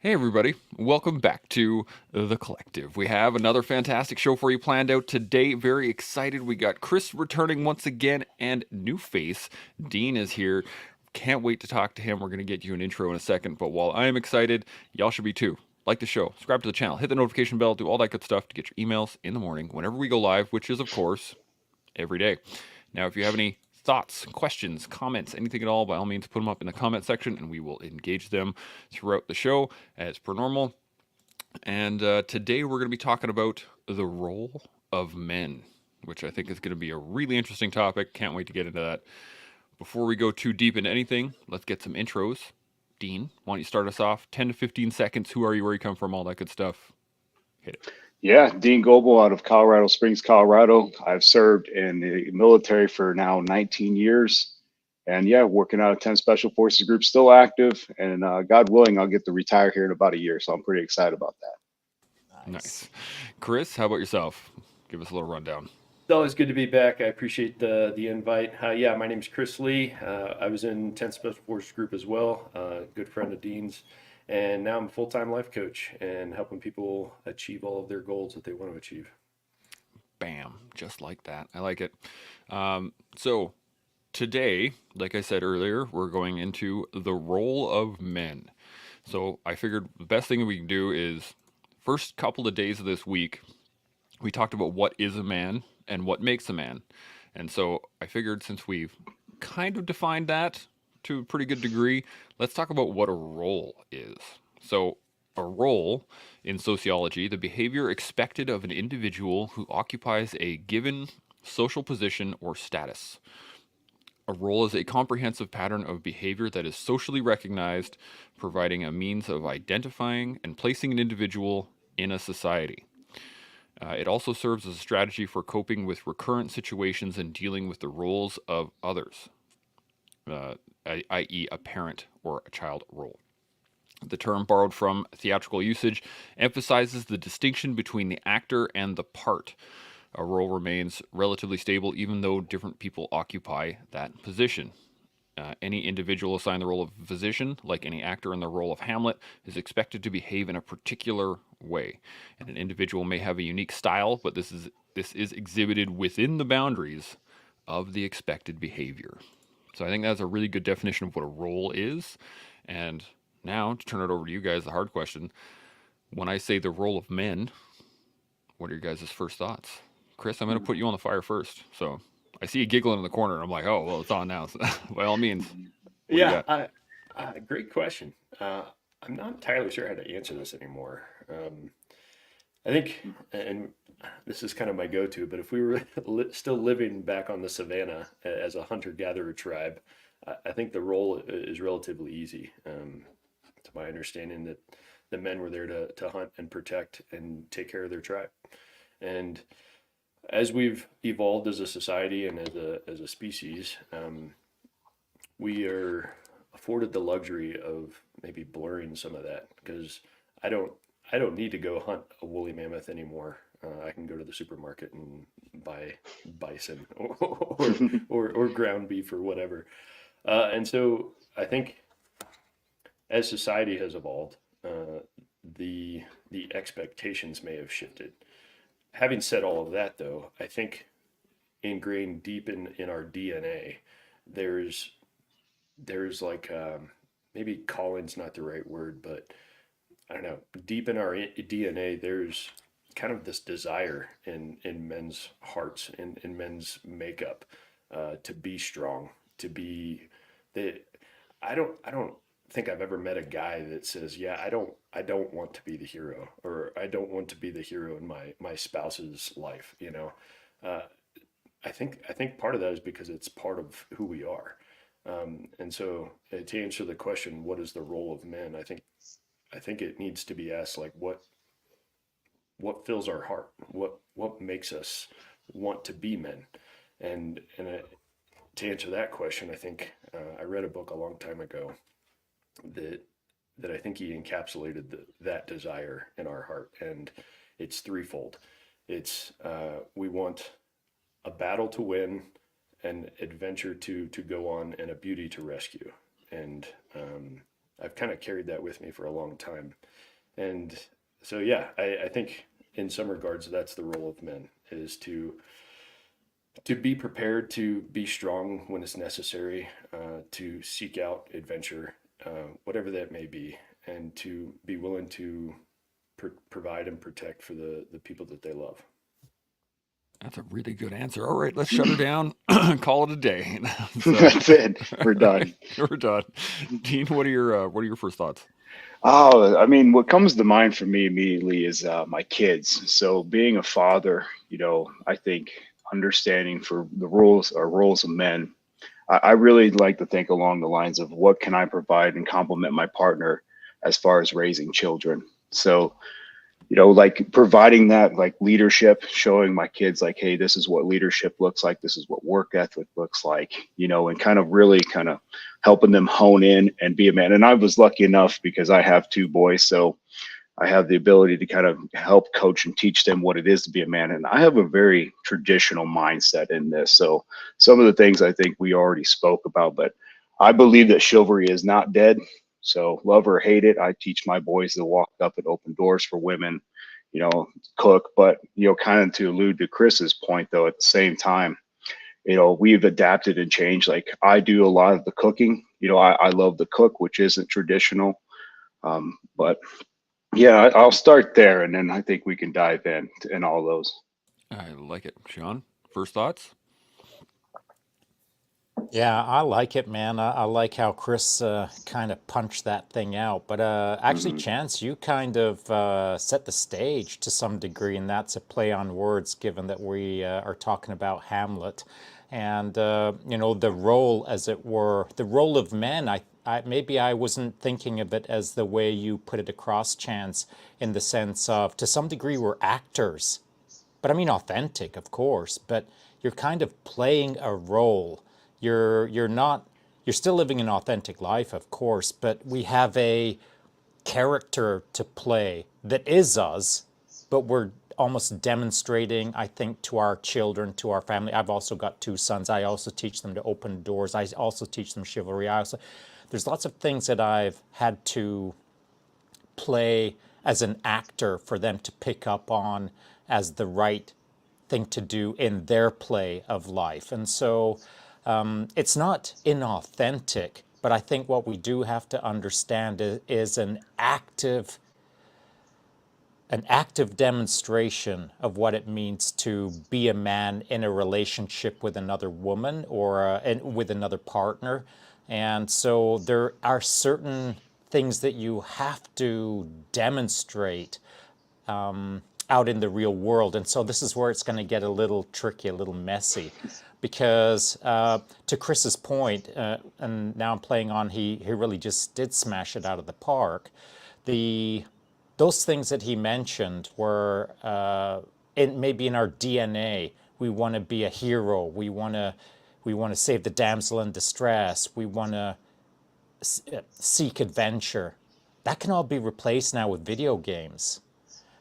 Hey, everybody. Welcome back to The Collective. We have another fantastic show for you planned out today. Very excited. We got Chris returning once again and new face. Dean is here. Can't wait to talk to him. We're going to get you an intro in a second. But while I am excited, y'all should be too. Like the show, subscribe to the channel, hit the notification bell, do all that good stuff to get your emails in the morning whenever we go live, which is, of course, every day. Now, if you have any thoughts, questions, comments, anything at all, by all means, put them up in the comment section and we will engage them throughout the show as per normal. And today we're going to be talking about the role of men, which I think is going to be a really interesting topic. Can't wait to get into that. Before we go too deep into anything, let's get some intros. Dean, why don't you start us off? 10 to 15 seconds. Who are you? Where you come from? All that good stuff. Hit it. Yeah, Dean Goebel out of Colorado Springs, Colorado. I've served in the military for now 19 years. And yeah, working out of 10 Special Forces Group, still active. And God willing, I'll get to retire here in about a year. So I'm pretty excited about that. Nice. Nice. Chris, how about yourself? Give us a little rundown. It's always good to be back. I appreciate the invite. Yeah, my name's Chris Lee. I was in 10th Special Forces Group as well, good friend of Dean's. And now I'm a full-time life coach and helping people achieve all of their goals that they want to achieve. Bam. Just like that. I like it. So, today, like I said earlier, we're going into the role of men. So I figured the best thing we can do is first couple of days of this week, we talked about what is a man and what makes a man. And so I figured since we've kind of defined that to a pretty good degree, let's talk about what a role is. So a role in sociology, the behavior expected of an individual who occupies a given social position or status. A role is a comprehensive pattern of behavior that is socially recognized, providing a means of identifying and placing an individual in a society. It also serves as a strategy for coping with recurrent situations and dealing with the roles of others, uh, i.e., a parent or a child role. The term, borrowed from theatrical usage, emphasizes the distinction between the actor and the part. A role remains relatively stable even though different people occupy that position. Any individual assigned the role of physician, like any actor in the role of Hamlet, is expected to behave in a particular way. And an individual may have a unique style, but this is exhibited within the boundaries of the expected behavior. So I think that's a really good definition of what a role is. And now to turn it over to you guys, the hard question. When I say the role of men, what are your guys' first thoughts? Chris, I'm going to put you on the fire first. So I see you giggling in the corner. And I'm like, oh, well, it's on now. So by all means, what do you Yeah, got? great question. I'm not entirely sure how to answer this anymore. I think, and this is kind of my go-to, but if we were still living back on the savannah as a hunter-gatherer tribe, I think the role is relatively easy. To my understanding, that the men were there to hunt and protect and take care of their tribe. And as we've evolved as a society and as a species, we are afforded the luxury of maybe blurring some of that because I don't I don't need to go hunt a woolly mammoth anymore. I can go to the supermarket and buy bison or ground beef or whatever. And so I think as society has evolved, the expectations may have shifted. Having said all of that, though, I think ingrained deep in our DNA, there's there's like maybe calling's not the right word, but I don't know. Deep in our DNA, there's kind of this desire in men's hearts, in men's makeup, to be strong, to be the. I don't think I've ever met a guy that says, "Yeah, I don't want to be the hero, or I don't want to be the hero in my spouse's life." Uh, I think part of that is because it's part of who we are. And so, to answer the question, what is the role of men? I think it needs to be asked like what fills our heart, what makes us want to be men, and to answer that question, I think I read a book a long time ago that I think he encapsulated that desire in our heart, and it's threefold. It's we want a battle to win, an adventure to go on, and a beauty to rescue. And I've kind of carried that with me for a long time. And so, yeah, I think in some regards, that's the role of men, is to be prepared, to be strong when it's necessary, to seek out adventure, whatever that may be, and to be willing to provide and protect for the people that they love. That's a really good answer. All right, let's shut her down. Call it a day. So, That's it. We're all right, done. we're done. Dean, what are your first thoughts? Oh, I mean, what comes to mind for me immediately is my kids. So being a father, I think understanding for the rules or roles of men, I really like to think along the lines of what can I provide and complement my partner as far as raising children. So like providing that like leadership, showing my kids like, hey, this is what leadership looks like, this is what work ethic looks like, and kind of really kind of helping them hone in and be a man. And I was lucky enough because I have two boys, so I have the ability to kind of help coach and teach them what it is to be a man. And I have a very traditional mindset in this. So some of the things I think we already spoke about, but I believe that chivalry is not dead. So love or hate it, I teach my boys to walk up and open doors for women, you know, cook. But, kind of to allude to Chris's point, though, at the same time, we've adapted and changed. Like I do a lot of the cooking. I love to cook, which isn't traditional. But yeah, I'll start there, and then I think we can dive in all those. I like it. Sean, first thoughts? Yeah, I like it, man. I like how Chris kind of punched that thing out. But actually, Hmm. Chance, you kind of set the stage to some degree, and that's a play on words, given that we are talking about Hamlet. And, the role, as it were, the role of men, maybe I wasn't thinking of it as the way you put it across, Chance, in the sense of, to some degree, we're actors. But I mean authentic, of course, but you're kind of playing a role. You're not you're still living an authentic life, of course, but we have a character to play that is us, but we're almost demonstrating, I think, to our children, to our family. I've also got two sons. I also teach them to open doors. I also teach them chivalry. There's lots of things that I've had to play as an actor for them to pick up on as the right thing to do in their play of life. And so it's not inauthentic, but I think what we do have to understand is an active demonstration of what it means to be a man in a relationship with another woman or with another partner. And so there are certain things that you have to demonstrate out in the real world. And so this is where it's going to get a little tricky, a little messy. Because to Chris's point, and now I'm playing on, he really just did smash it out of the park. The those things that he mentioned were maybe in our DNA. We want to be a hero. We want to save the damsel in distress. We want to seek adventure. That can all be replaced now with video games.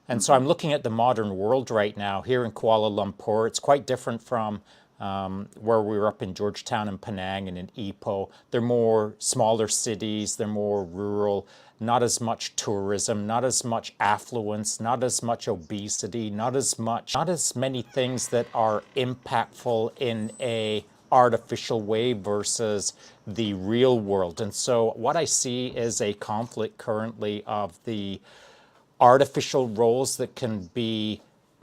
And so Hmm. I'm looking at the modern world right now here in Kuala Lumpur. It's quite different from where we were up in Georgetown and Penang and in Ipoh. They're more smaller cities, they're more rural, not as much tourism, not as much affluence, not as much obesity, not as many things that are impactful in a artificial way versus the real world. And so what I see is a conflict currently of the artificial roles that can be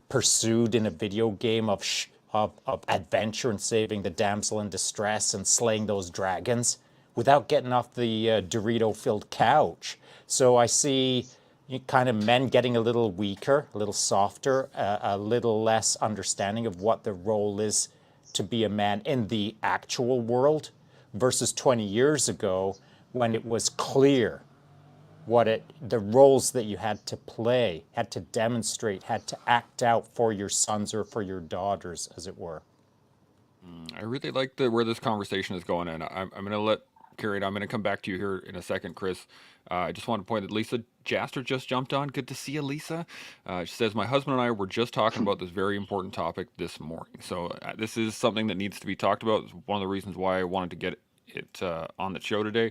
pursued in a video game of adventure and saving the damsel in distress and slaying those dragons without getting off the Dorito-filled couch. So I see kind of men getting a little weaker, a little softer, a little less understanding of what the role is to be a man in the actual world versus 20 years ago when it was clear the roles that you had to play, had to demonstrate, had to act out for your sons or for your daughters, as it were. I really like where this conversation is going, and I'm going to let carry it. I'm going to come back to you here in a second, Chris. I just want to point that Lisa Jaster just jumped on. Good to see you, Lisa. She says, my husband and I were just talking about this very important topic this morning. So this is something that needs to be talked about. It's one of the reasons why I wanted to get it on the show today.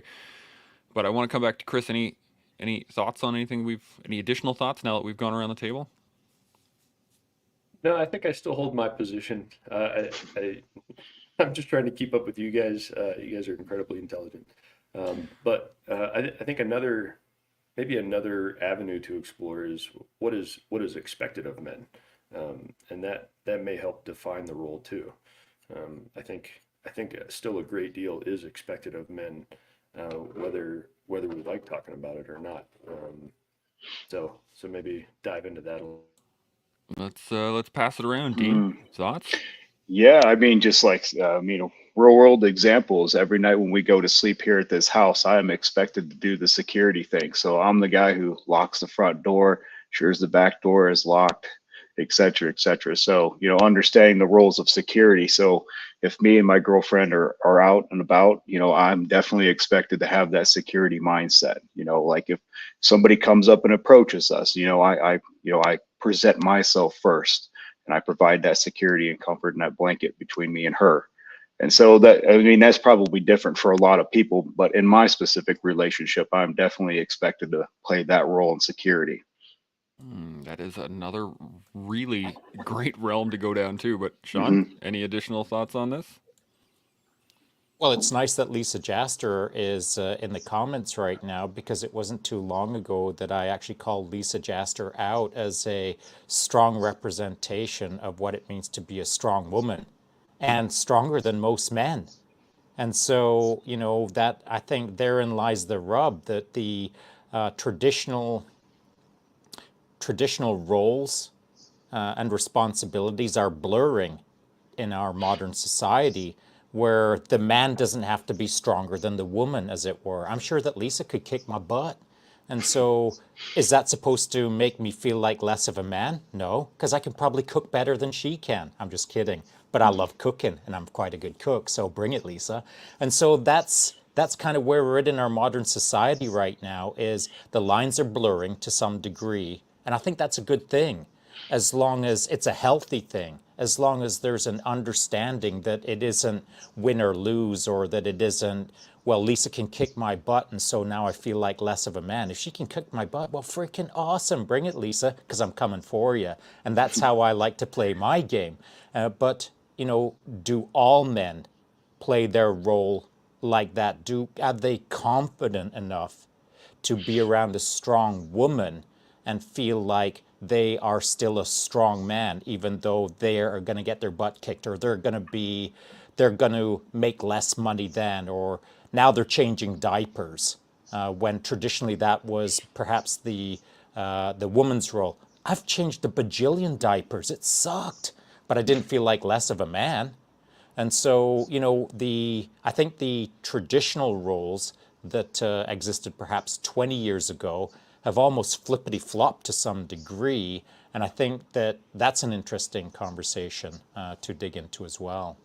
But I want to come back to Chris. Any thoughts on anything any additional thoughts now that we've gone around the table? No, I think I still hold my position. I'm just trying to keep up with you guys. You guys are incredibly intelligent. I think maybe another avenue to explore is what is expected of men, and that may help define the role too. I think still a great deal is expected of men, whether we like talking about it or not. So maybe dive into that a little. Let's pass it around. Dean, thoughts? Yeah, I mean, just like real world examples. Every night when we go to sleep here at this house, I am expected to do the security thing. So I'm the guy who locks the front door, ensures the back door is locked, et cetera, et cetera. So understanding the roles of security. So if me and my girlfriend are out and about, I'm definitely expected to have that security mindset. Like if somebody comes up and approaches us, I present myself first, and I provide that security and comfort and that blanket between me and her. And so that's probably different for a lot of people, but in my specific relationship, I'm definitely expected to play that role in security. That is another really great realm to go down too. But Shaun, Hmm. any additional thoughts on this? Well, it's nice that Lisa Jaster is in the comments right now, because it wasn't too long ago that I actually called Lisa Jaster out as a strong representation of what it means to be a strong woman, and stronger than most men. And so, that, I think therein lies the rub, that the traditional roles and responsibilities are blurring in our modern society, where the man doesn't have to be stronger than the woman, as it were. I'm sure that Lisa could kick my butt. And so, is that supposed to make me feel like less of a man? No, because I can probably cook better than she can. I'm just kidding. But I love cooking, and I'm quite a good cook, so bring it, Lisa. And so that's kind of where we're at in our modern society right now, is the lines are blurring to some degree. And I think that's a good thing, as long as it's a healthy thing, as long as there's an understanding that it isn't win or lose, or that it isn't, well, Lisa can kick my butt, and so now I feel like less of a man. If she can kick my butt, well, freaking awesome. Bring it, Lisa, because I'm coming for you. And that's how I like to play my game. But, do all men play their role like that? Are they confident enough to be around a strong woman and feel like they are still a strong man, even though they are going to get their butt kicked, or they're going to make less money than, or now they're changing diapers, when traditionally that was perhaps the woman's role. I've changed a bajillion diapers. It sucked, but I didn't feel like less of a man. And so, I think the traditional roles that existed perhaps 20 years ago have almost flippity flopped to some degree. And I think that that's an interesting conversation to dig into as well.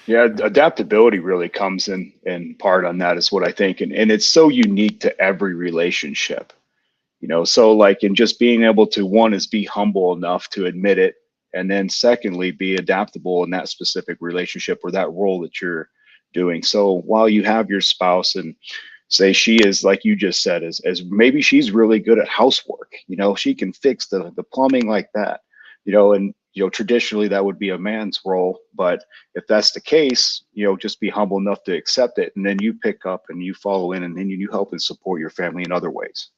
Yeah, adaptability really comes in part on that, is what I think. And it's so unique to every relationship. So like, in just being able to, one is be humble enough to admit it, and then secondly be adaptable in that specific relationship or that role that you're doing. So while you have your spouse, and say she is, like you just said, as maybe she's really good at housework, she can fix the plumbing like that, and traditionally that would be a man's role. But if that's the case, just be humble enough to accept it, and then you pick up and you follow in, and then you help and support your family in other ways.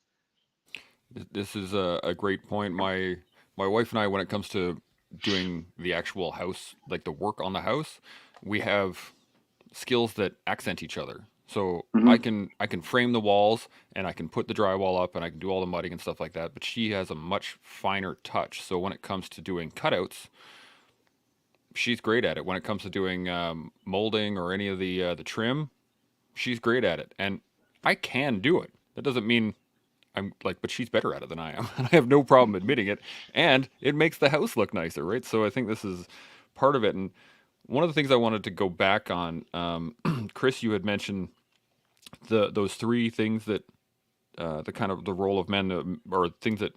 This is a great point. My wife and I, when it comes to doing the actual house, like the work on the house, we have skills that accent each other. So Hmm. I can frame the walls, and I can put the drywall up, and I can do all the mudding and stuff like that. But she has a much finer touch. So when it comes to doing cutouts, she's great at it. When it comes to doing molding or any of the trim, she's great at it, and I can do it. That doesn't mean I'm like, but she's better at it than I am. And I have no problem admitting it. And it makes the house look nicer, right? So I think this is part of it. And one of the things I wanted to go back on, Chris, you had mentioned those three things that the kind of the role of men, or things that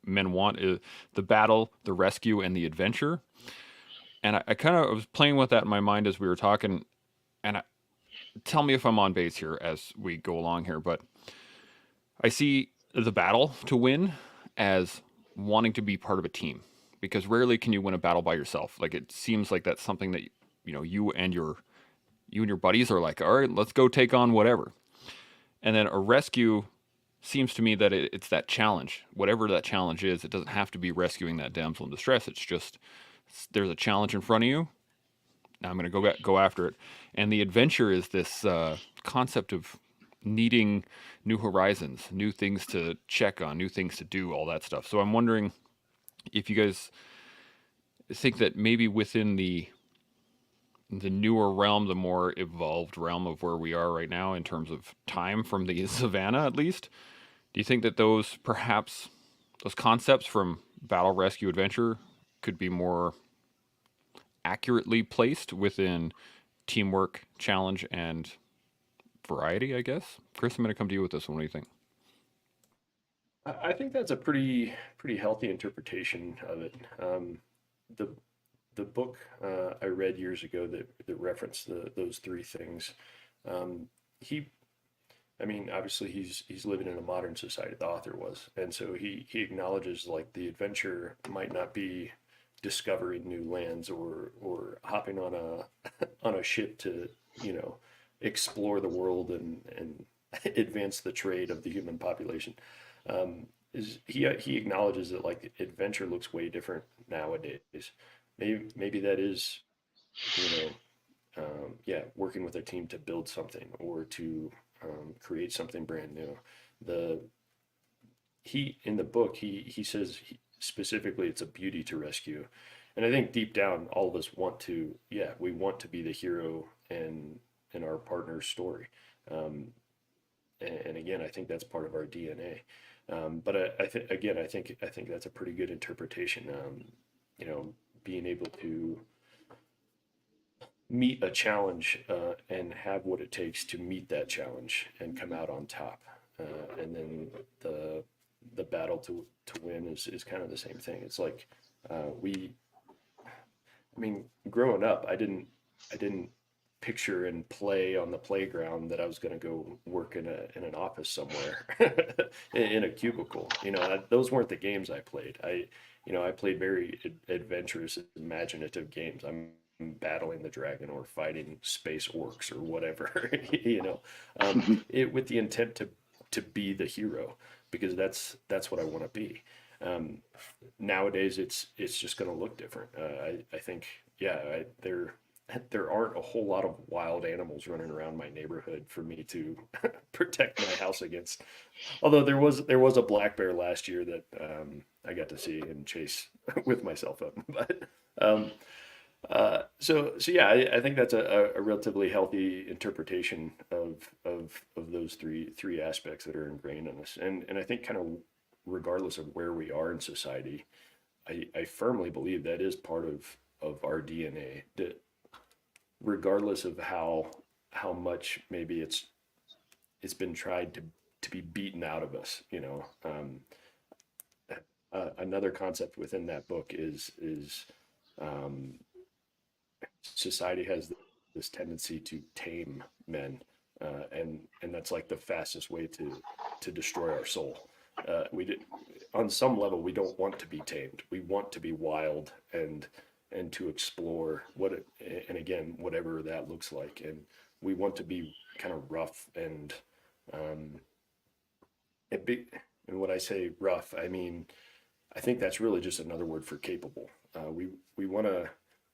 men want, is the battle, the rescue, and the adventure. And I kind of was playing with that in my mind as we were talking, and tell me if I'm on base here as we go along here, but I see the battle to win as wanting to be part of a team, because rarely can you win a battle by yourself. Like, it seems like that's something that you and your buddies are like, all right, let's go take on whatever. And then a rescue seems to me that it's that challenge. Whatever that challenge is, it doesn't have to be rescuing that damsel in distress. It's just there's a challenge in front of you. Now I'm going to go after it. And the adventure is this concept of needing new horizons, new things to check on, new things to do, all that stuff. So I'm wondering if you guys think that maybe within the newer realm, the more evolved realm of where we are right now in terms of time from the savannah, at least, do you think that those perhaps those concepts from battle, rescue, adventure could be more accurately placed within teamwork, challenge, and variety, I guess? Chris, I'm going to come to you with this one. What do you think? I think that's a pretty healthy interpretation of it. The the book I read years ago that referenced those three things. He, I mean, obviously he's living in a modern society. The author was, and so he acknowledges like the adventure might not be discovering new lands or hopping on a on a ship to explore the world and advance the trade of the human population. Is he acknowledges that like adventure looks way different nowadays. Maybe that is you yeah, working with a team to build something or to create something brand new. The he in the book he says specifically it's a beauty to rescue, and I think deep down all of us want to, yeah, we want to be the hero in our partner's story. Um, and again, I think that's part of our DNA. But I think again, I think that's a pretty good interpretation. You know, being able to meet a challenge and have what it takes to meet that challenge and come out on top. And then the battle to win is kind of the same thing. It's like we, I mean, growing up, I didn't picture and play on the playground that I was going to go work in an office somewhere in a cubicle. Those weren't the games I played. I played very adventurous, imaginative games. I'm battling the dragon or fighting space orcs or whatever, it with the intent to be the hero because that's what I want to be. Um, Nowadays, it's just going to look different. I think, yeah, there aren't a whole lot of wild animals running around my neighborhood for me to protect my house against. Although there was a black bear last year that I got to see and chase with my cell phone. But um, so yeah, I think that's a relatively healthy interpretation of those three aspects that are ingrained in us, and I think kind of regardless of where we are in society, I firmly believe that is part of our DNA. That regardless of how much maybe it's been tried to be beaten out of us, another concept within that book is um, society has this tendency to tame men, and that's like the fastest way to destroy our soul. We did, on some level, we don't want to be tamed. We want to be wild and to explore and again, whatever that looks like. And we want to be kind of rough um, and big. And when I say rough, I mean I think that's really just another word for capable. We want to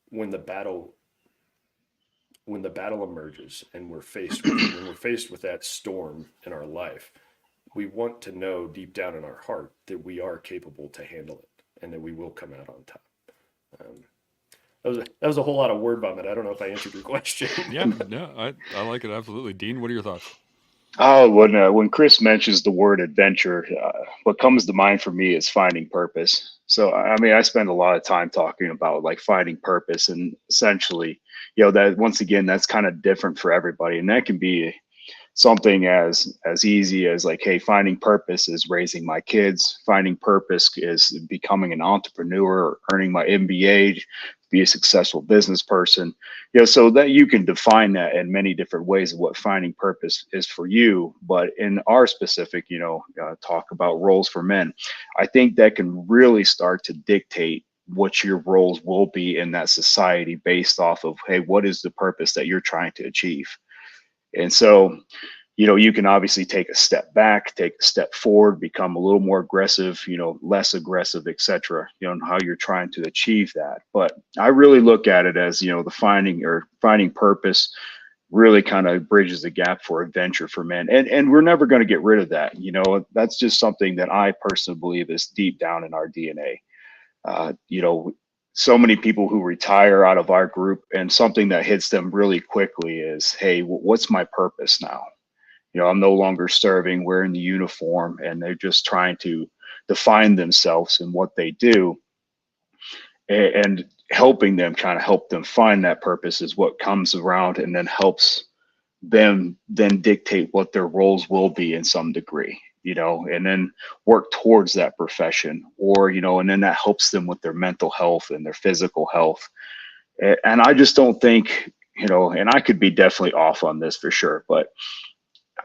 when the battle when the battle emerges and when we're faced with that storm in our life, we want to know deep down in our heart that we are capable to handle it and that we will come out on top. Um, that was a whole lot of word vomit. I don't know if I answered your question. Yeah, no, I like it absolutely. Dean, what are your thoughts? Oh, when Chris mentions the word adventure, what comes to mind for me is finding purpose. So, I mean, I spend a lot of time talking about like finding purpose, and essentially, that once again, that's kind of different for everybody, and that can be something as easy as like, hey, finding purpose is raising my kids. Finding purpose is becoming an entrepreneur or earning my MBA. be a successful business person. So that you can define that in many different ways of what finding purpose is for you. But in our specific, talk about roles for men, I think that can really start to dictate what your roles will be in that society based off of, hey, what is the purpose that you're trying to achieve? And so, you can obviously take a step back, take a step forward, become a little more aggressive, less aggressive, etc., and how you're trying to achieve that. But I really look at it as, the finding purpose really kind of bridges the gap for adventure for men. And we're never going to get rid of that. That's just something that I personally believe is deep down in our DNA. So many people who retire out of our group, and something that hits them really quickly is, hey, what's my purpose now? I'm no longer serving, wearing the uniform, and they're just trying to define themselves in what they do. And helping them, kind of help them find that purpose is what comes around and then helps them then dictate what their roles will be in some degree, and then work towards that profession, or, and then that helps them with their mental health and their physical health. And I just don't think, and I could be definitely off on this for sure, but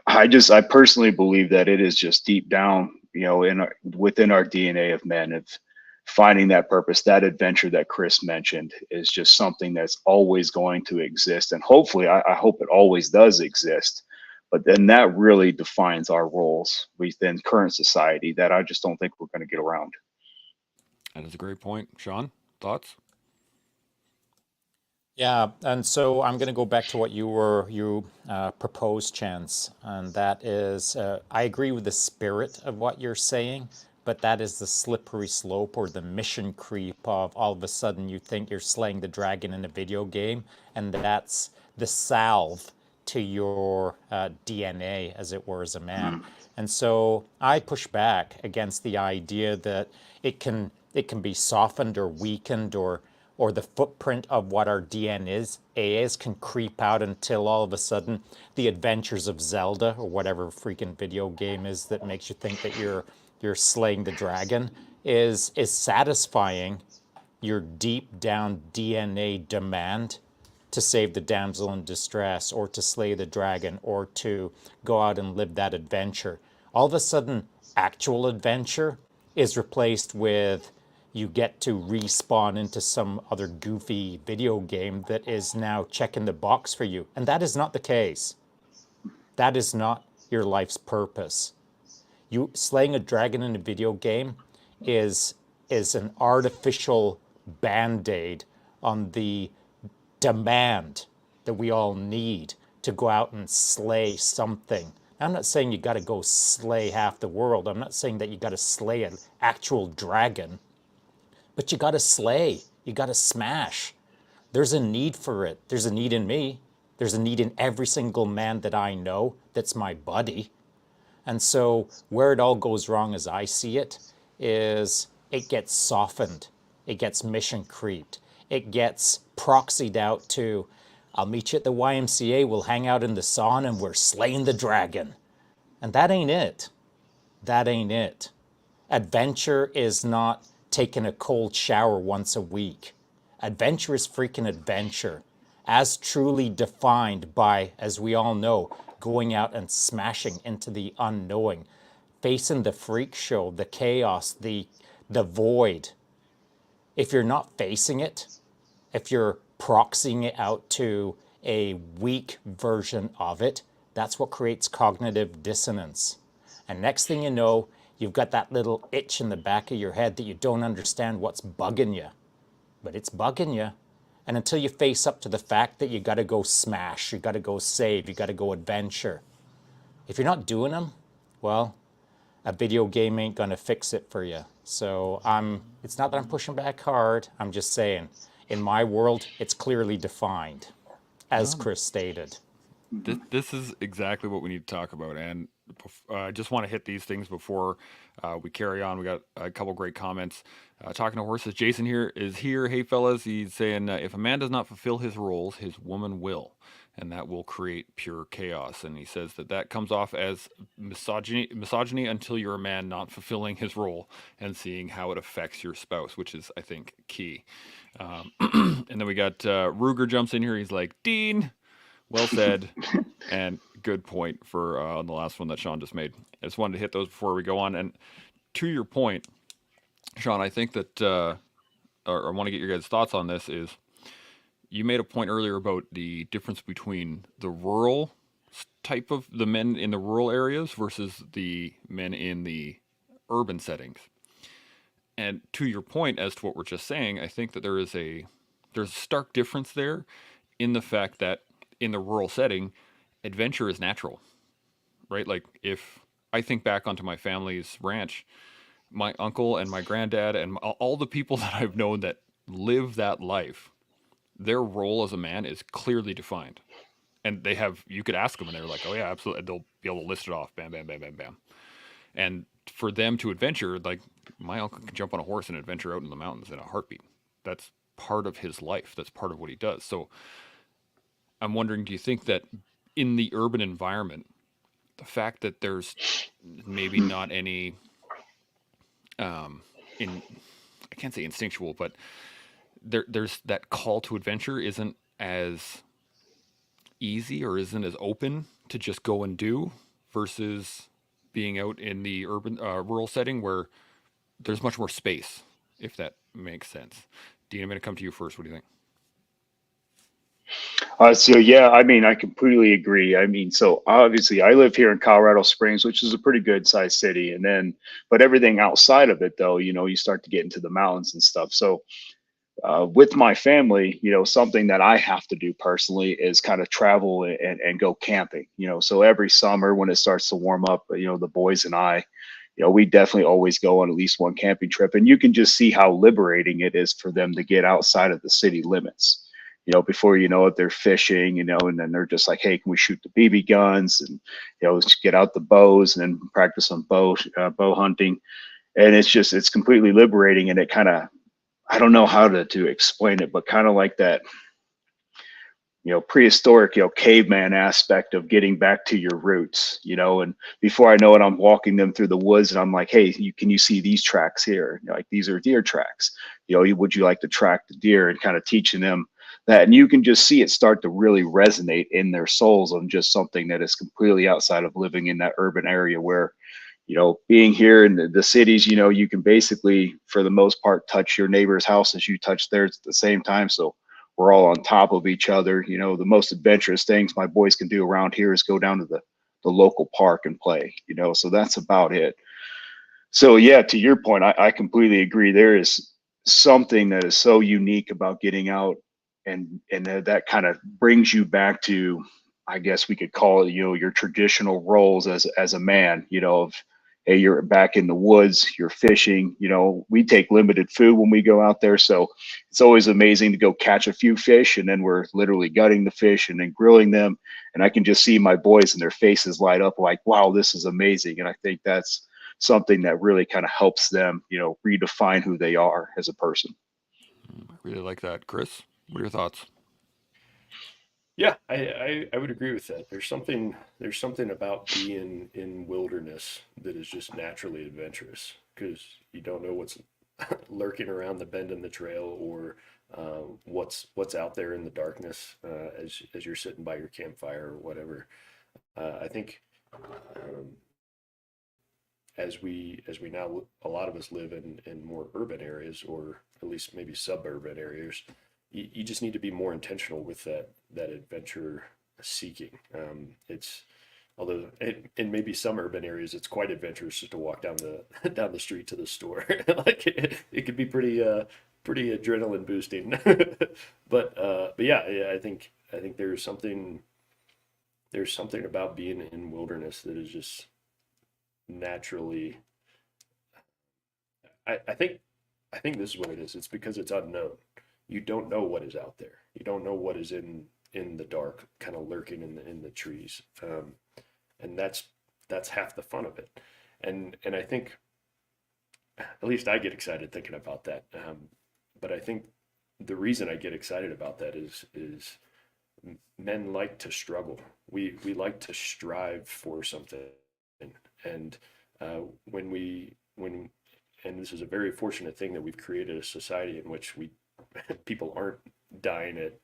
I personally believe that it is just deep down, within our DNA of men, of finding that purpose. That adventure that Chris mentioned is just something that's always going to exist. And hopefully, I hope it always does exist. But then that really defines our roles within current society that I just don't think we're going to get around. That is a great point. Shaun, thoughts? Yeah, and so I'm going to go back to what you proposed, Chance, and that is, I agree with the spirit of what you're saying, but that is the slippery slope or the mission creep of all of a sudden you think you're slaying the dragon in a video game, and that's the salve to your DNA, as it were, as a man. And so I push back against the idea that it can be softened or weakened, or the footprint of what our DNA is can creep out until all of a sudden the adventures of Zelda or whatever freaking video game is that makes you think that you're slaying the dragon is satisfying your deep down DNA demand to save the damsel in distress, or to slay the dragon, or to go out and live that adventure. All of a sudden, actual adventure is replaced with you get to respawn into some other goofy video game that is now checking the box for you. And that is not the case. That is not your life's purpose. You slaying a dragon in a video game is an artificial band-aid on the demand that we all need to go out and slay something. I'm not saying you got to go slay half the world. I'm not saying that you got to slay an actual dragon. But you got to slay. You got to smash. There's a need for it. There's a need in me. There's a need in every single man that I know that's my buddy. And so where it all goes wrong, as I see it, is it gets softened. It gets mission creeped. It gets proxied out to, I'll meet you at the YMCA, we'll hang out in the sauna and we're slaying the dragon. And that ain't it. That ain't it. Adventure is not taking a cold shower once a week. Adventure is freaking adventure, as truly defined by, as we all know, going out and smashing into the unknowing, facing the freak show, the chaos, the void. If you're not facing it, if you're proxying it out to a weak version of it, that's what creates cognitive dissonance. And next thing you know, you've got that little itch in the back of your head that you don't understand what's bugging you. But it's bugging you. And until you face up to the fact that you got to go smash, you got to go save, you got to go adventure. If you're not doing them, well, a video game ain't going to fix it for you. So it's not that I'm pushing back hard. I'm just saying, in my world, it's clearly defined, as Chris stated. This is exactly what we need to talk about. And I just want to hit these things before we carry on. We got a couple great comments. Talking to horses, Jason here is here. Hey, fellas, he's saying, if a man does not fulfill his roles, his woman will. and that will create pure chaos. And he says that that comes off as misogyny until you're a man not fulfilling his role and seeing how it affects your spouse, which is, I think, key. And then we got Ruger jumps in here. He's like, Dean, well said, and good point for on the last one that Shaun just made. I just wanted to hit those before we go on. And to your point, Shaun, I think that, or I want to get your guys' thoughts on this, is you made a point earlier about the difference between the rural type of the men in the rural areas versus the men in the urban settings. And to your point as to what we're just saying, I think that there's a stark difference there in the fact that in the rural setting, adventure is natural, right? Like if I think back onto my family's ranch, my uncle and my granddad and all the people that I've known that live that life, their role as a man is clearly defined. And they have, you could ask them and they're like, oh yeah, absolutely. They'll be able to list it off. Bam, bam, bam, bam, bam. And for them to adventure, like my uncle can jump on a horse and adventure out in the mountains in a heartbeat. That's part of his life. That's part of what he does. So I'm wondering, do you think that in the urban environment, the fact that there's maybe not any, in I can't say instinctual, but there's that call to adventure isn't as easy or isn't as open to just go and do versus being out in the urban rural setting where there's much more space, if that makes sense. Dean, I'm going to come to you first. What do you think? So yeah, I mean, I completely agree. I mean, so obviously I live here in Colorado Springs, which is a pretty good sized city. And then, but everything outside of it though, you start to get into the mountains and stuff. So with my family, something that I have to do personally is kind of travel and go camping, so every summer when it starts to warm up, the boys and I, we definitely always go on at least one camping trip. And you can just see how liberating it is for them to get outside of the city limits. Before you know it, they're fishing, and then they're just like, hey, can we shoot the BB guns? And, let's get out the bows and then practice on bow hunting. And it's completely liberating. And it kind of, I don't know how to explain it, but kind of like that, prehistoric, caveman aspect of getting back to your roots, and before I know it, I'm walking them through the woods and I'm like, hey, can you see these tracks here? Like, these are deer tracks. Would you like to track the deer, and kind of teaching them that? And you can just see it start to really resonate in their souls on just something that is completely outside of living in that urban area where, being here in the cities, you can basically, for the most part, touch your neighbor's house as you touch theirs at the same time. So we're all on top of each other. The most adventurous things my boys can do around here is go down to the local park and play, so that's about it. So yeah, to your point, I completely agree. There is something that is so unique about getting out, and that kind of brings you back to, I guess we could call it, your traditional roles as a man, of, hey, you're back in the woods, you're fishing, we take limited food when we go out there. So it's always amazing to go catch a few fish, and then we're literally gutting the fish and then grilling them. And I can just see my boys and their faces light up like, wow, this is amazing. And I think that's something that really kind of helps them, redefine who they are as a person. I really like that. Chris, what are your thoughts? Yeah, I would agree with that. There's something about being in wilderness that is just naturally adventurous because you don't know what's lurking around the bend in the trail, or what's out there in the darkness as you're sitting by your campfire or whatever. I think um, as we now, a lot of us live in more urban areas, or at least maybe suburban areas. You just need to be more intentional with that adventure seeking. It's Although in maybe some urban areas it's quite adventurous just to walk down the down the street to the store. Like it could be pretty adrenaline boosting. But yeah, I think there's something about being in wilderness that is just naturally. I think this is what it is. It's because it's unknown. You don't know what is out there. You don't know what is in the dark, kind of lurking in the trees, and that's half the fun of it. And I think, at least I get excited thinking about that. But I think the reason I get excited about that is men like to struggle. We like to strive for something, and when and this is a very fortunate thing that we've created a society in which we people aren't dying at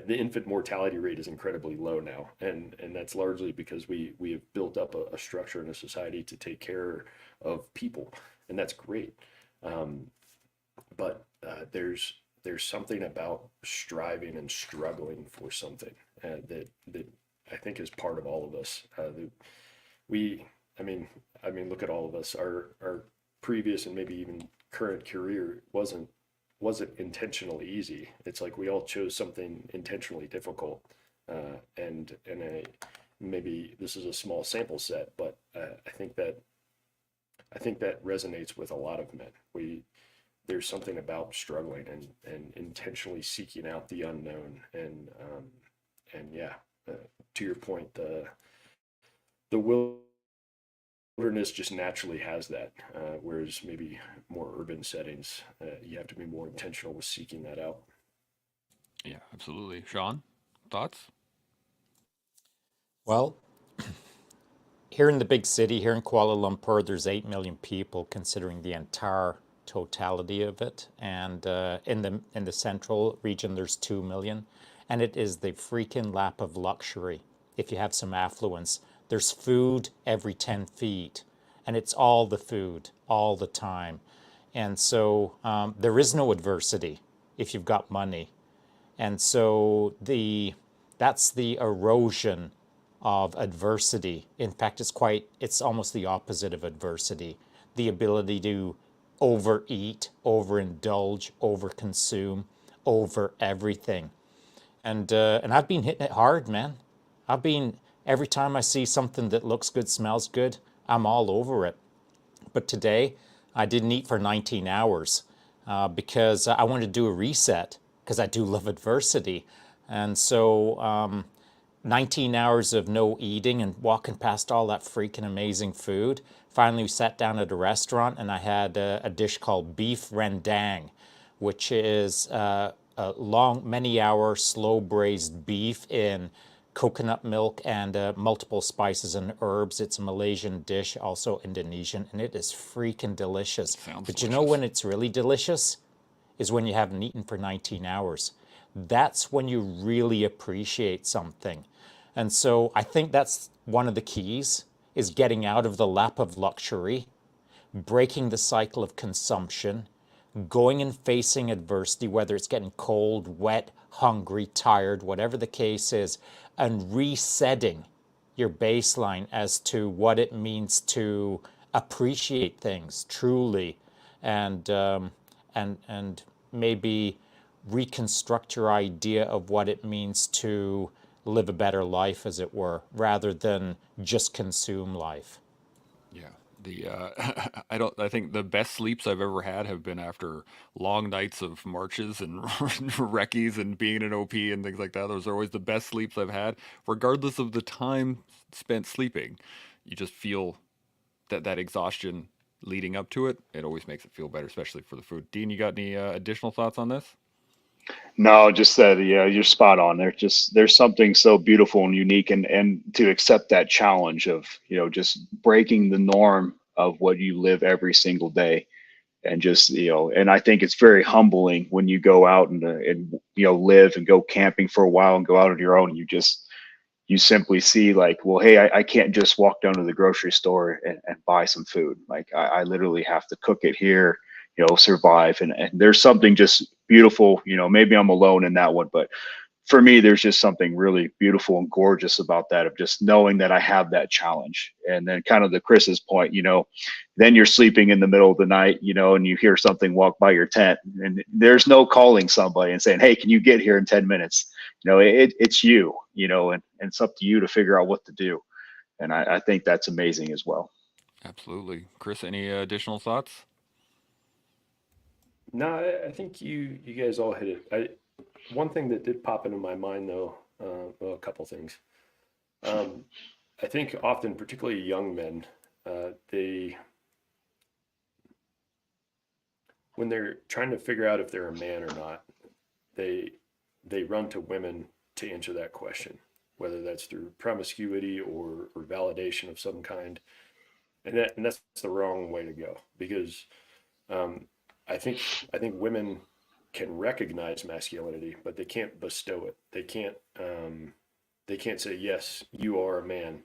the infant mortality rate is incredibly low now, and that's largely because we have built up a structure in a society to take care of people, and that's great. Um, but there's something about striving and struggling for something that I think is part of all of us. We, I mean, look at all of us. Our previous and maybe even current career wasn't intentionally easy. It's like we all chose something intentionally difficult, and maybe this is a small sample set, but I think that resonates with a lot of men. There's something about struggling and intentionally seeking out the unknown, and yeah, to your point, the wilderness just naturally has that, whereas maybe more urban settings, you have to be more intentional with seeking that out. Yeah, absolutely. Shaun, thoughts? Well, here in the big city, here in Kuala Lumpur, there's 8 million people considering the entire totality of it. And in the central region, there's 2 million. And it is the freaking lap of luxury if you have some affluence. There's food every 10 feet, and it's all the food all the time. And so there is no adversity if you've got money. And so that's the erosion of adversity. In fact, it's almost the opposite of adversity. The ability to overeat, overindulge, overconsume, over everything. And I've been hitting it hard, man. I've been every time I see something that looks good, smells good, I'm all over it. But today, I didn't eat for 19 hours because I wanted to do a reset because I do love adversity. And so 19 hours of no eating and walking past all that freaking amazing food. Finally, we sat down at a restaurant and I had a dish called beef rendang, which is a long, many hour, slow braised beef in coconut milk and multiple spices and herbs. It's a Malaysian dish, also Indonesian, and it is freaking delicious. Sounds But you know delicious. when it's really delicious? Is when you haven't eaten for 19 hours. That's when you really appreciate something. And so I think that's one of the keys is getting out of the lap of luxury, breaking the cycle of consumption, going and facing adversity, whether it's getting cold, wet, hungry, tired, whatever the case is, and resetting your baseline as to what it means to appreciate things truly, and and maybe reconstruct your idea of what it means to live a better life, as it were, rather than just consume life. Yeah. The I think the best sleeps I've ever had have been after long nights of marches and recce's and being an OP and things like that. Those are always the best sleeps I've had, regardless of the time spent sleeping. You just feel that exhaustion leading up to it. It always makes it feel better, especially for the food. Dean, you got any additional thoughts on this? No, just that, yeah, you're spot on. There's something so beautiful and unique, and to accept that challenge of, just breaking the norm of what you live every single day, and just, and I think it's very humbling when you go out and live and go camping for a while and go out on your own. You simply see, like, well, hey, I can't just walk down to the grocery store and buy some food. Like, I literally have to cook it here, survive. And there's something just beautiful, maybe I'm alone in that one, but for me, there's just something really beautiful and gorgeous about that, of just knowing that I have that challenge. And then kind of the Chris's point, then you're sleeping in the middle of the night, and you hear something walk by your tent, and there's no calling somebody and saying, hey, can you get here in 10 minutes? It's you, and it's up to you to figure out what to do. And I think that's amazing as well. Absolutely. Chris, any additional thoughts? No, I think you guys all hit it. One thing that did pop into my mind though, well, a couple things. Um, I think often, particularly young men, they when they're trying to figure out if they're a man or not, they they run to women to answer that question, whether that's through promiscuity or validation of some kind. And that's the wrong way to go, because um, I think women can recognize masculinity, but they can't bestow it. They can't say, yes, you are a man.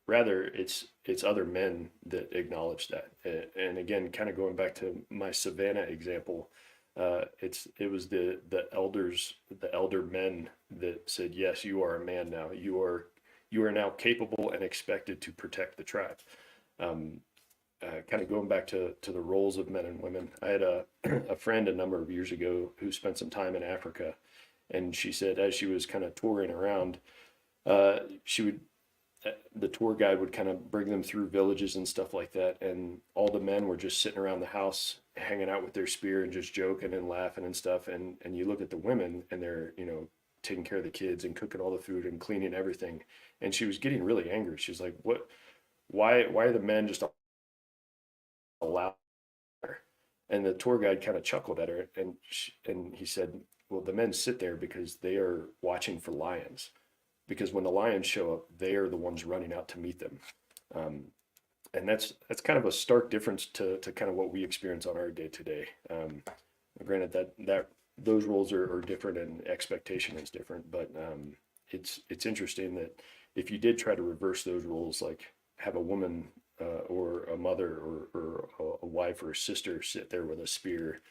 Rather, it's other men that acknowledge that. And again, kind of going back to my Savannah example, it was the elders, the elder men that said, yes, you are a man now. You are now capable and expected to protect the tribe. Um, Kind of going back to the roles of men and women. I had a friend a number of years ago who spent some time in Africa, and she said as she was kind of touring around, she would the tour guide would kind of bring them through villages and stuff like that, and all the men were just sitting around the house hanging out with their spear and just joking and laughing and stuff. And you look at the women, and they're, taking care of the kids and cooking all the food and cleaning everything. And she was getting really angry. She was like, what? Why are the men just allowed there? And the tour guide kind of chuckled at her, and he said, well, the men sit there because they are watching for lions, because when the lions show up, they are the ones running out to meet them. Um, and that's kind of a stark difference to kind of what we experience on our day to day. Granted that those roles are different and expectation is different, but it's interesting that if you did try to reverse those roles, like have a woman or a mother or a wife or a sister sit there with a spear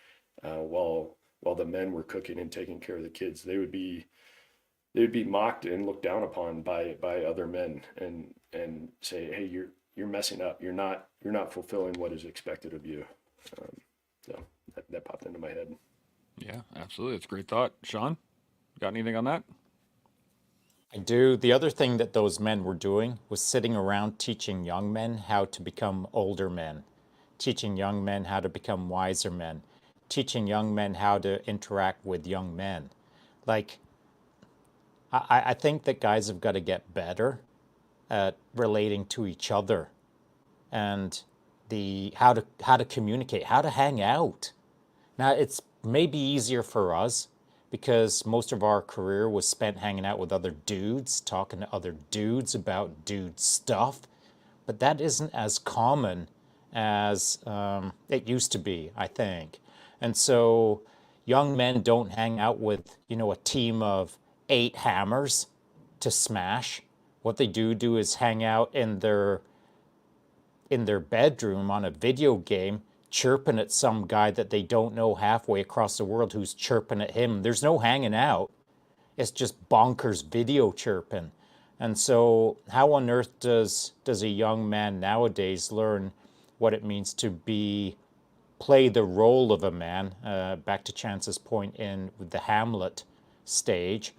while the men were cooking and taking care of the kids, they would be mocked and looked down upon by other men and say, hey, you're messing up. You're not fulfilling what is expected of you. So that popped into my head. Yeah, absolutely. It's a great thought. Shaun, got anything on that? I do. The other thing that those men were doing was sitting around teaching young men how to become older men, teaching young men how to become wiser men, teaching young men how to interact with young men. Like, I think that guys have got to get better at relating to each other and how to communicate, how to hang out. Now, it's maybe easier for us because most of our career was spent hanging out with other dudes, talking to other dudes about dude stuff, but that isn't as common as it used to be, I think. And so young men don't hang out with, a team of 8 hammers to smash. What they do is hang out in their bedroom on a video game, chirping at some guy that they don't know halfway across the world who's chirping at him. There's no hanging out. It's just bonkers video chirping. And so how on earth does a young man nowadays learn what it means to play the role of a man? Back to Chance's point in the Hamlet stage.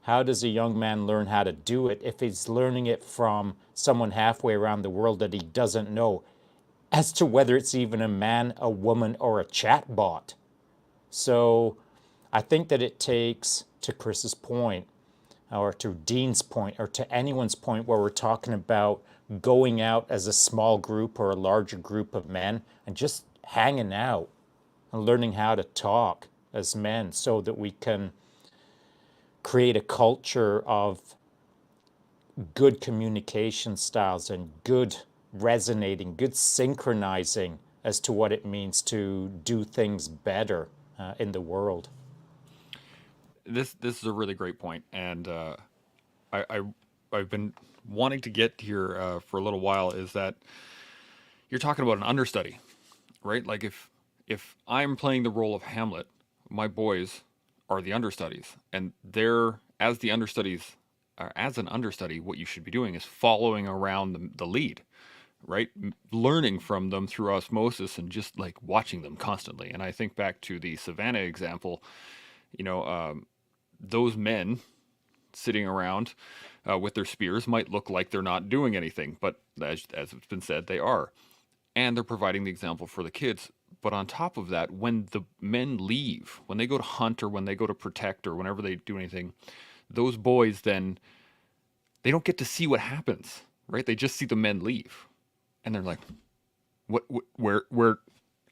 How does a young man learn how to do it if he's learning it from someone halfway around the world that he doesn't know, as to whether it's even a man, a woman, or a chat bot? So I think that it takes, to Chris's point, or to Dean's point, or to anyone's point where we're talking about going out as a small group or a larger group of men and just hanging out and learning how to talk as men so that we can create a culture of good communication styles and good resonating, good synchronizing as to what it means to do things better in the world. This is a really great point, and I've been wanting to get here for a little while. Is that you're talking about an understudy, right? Like if I'm playing the role of Hamlet, my boys are the understudies, and they're as the understudies. As an understudy, what you should be doing is following around the lead, right? Learning from them through osmosis and just like watching them constantly. And I think back to the Savannah example, those men sitting around with their spears might look like they're not doing anything, but as it's been said, they are. And they're providing the example for the kids. But on top of that, when the men leave, when they go to hunt or when they go to protect or whenever they do anything, those boys then, they don't get to see what happens, right? They just see the men leave. And they're like, where,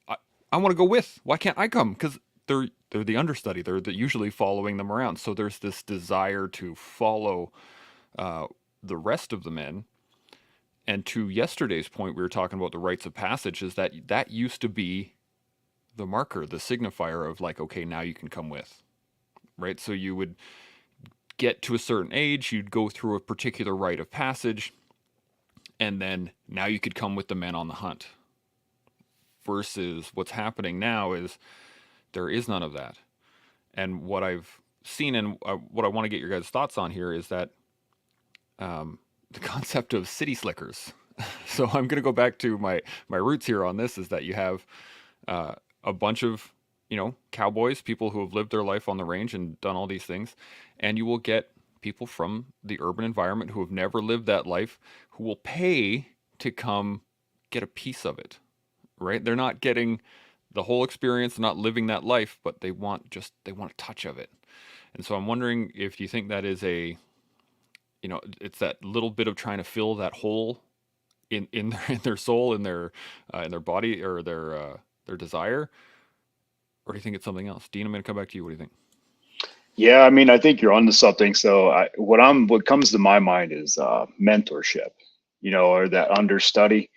I want to go with. Why can't I come? Because they're the understudy. They're usually following them around. So there's this desire to follow the rest of the men. And to yesterday's point, we were talking about the rites of passage. Is that used to be the marker, the signifier of like, okay, now you can come with, right? So you would get to a certain age, you'd go through a particular rite of passage, and then now you could come with the men on the hunt. Versus what's happening now is there is none of that. And what I've seen and what I want to get your guys' thoughts on here is that the concept of city slickers. So I'm going to go back to my roots here on this, is that you have a bunch of, cowboys, people who have lived their life on the range and done all these things, and you will get people from the urban environment who have never lived that life, who will pay to come get a piece of it, right? They're not getting the whole experience, not living that life, but they want a touch of it. And so I'm wondering if you think that is it's that little bit of trying to fill that hole in their soul, in their body, or their desire, or do you think it's something else? Dean, I'm going to come back to you. What do you think? Yeah, I mean, I think you're onto something. So what comes to my mind is mentorship, or that understudy.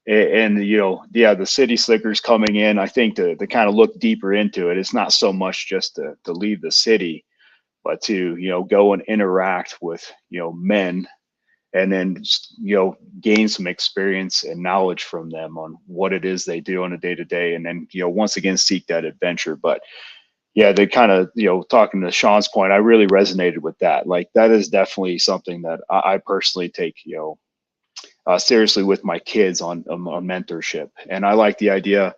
And yeah, the city slickers coming in, I think to kind of look deeper into it, it's not so much just to leave the city, but to, go and interact with, men, and then, gain some experience and knowledge from them on what it is they do on a day to day. And then, once again, seek that adventure. But yeah, they kind of, talking to Shaun's point, I really resonated with that. Like, that is definitely something that I personally take, seriously with my kids on mentorship. And I like the idea,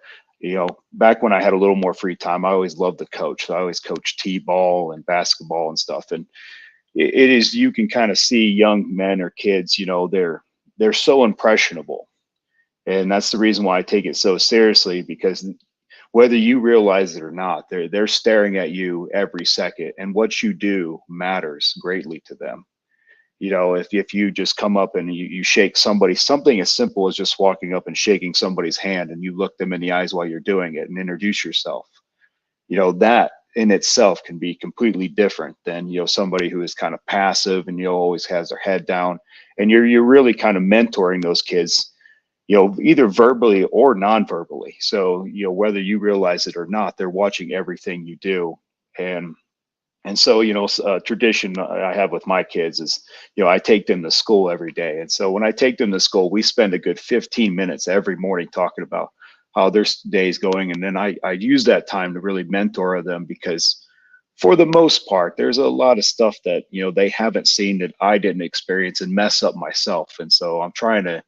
back when I had a little more free time, I always loved to coach. So I always coached t-ball and basketball and stuff. And it is, you can kind of see young men or kids, they're so impressionable. And that's the reason why I take it so seriously, because whether you realize it or not, they're staring at you every second, and what you do matters greatly to them. If you just come up and you shake somebody, something as simple as just walking up and shaking somebody's hand, and you look them in the eyes while you're doing it and introduce yourself, that in itself can be completely different than, somebody who is kind of passive and, always has their head down. And you're really kind of mentoring those kids, either verbally or non-verbally. So, whether you realize it or not, they're watching everything you do. And so, tradition I have with my kids is, I take them to school every day. And so when I take them to school, we spend a good 15 minutes every morning talking about how their day's going. And then I use that time to really mentor them, because for the most part, there's a lot of stuff that, they haven't seen, that I didn't experience and mess up myself. And so I'm trying to,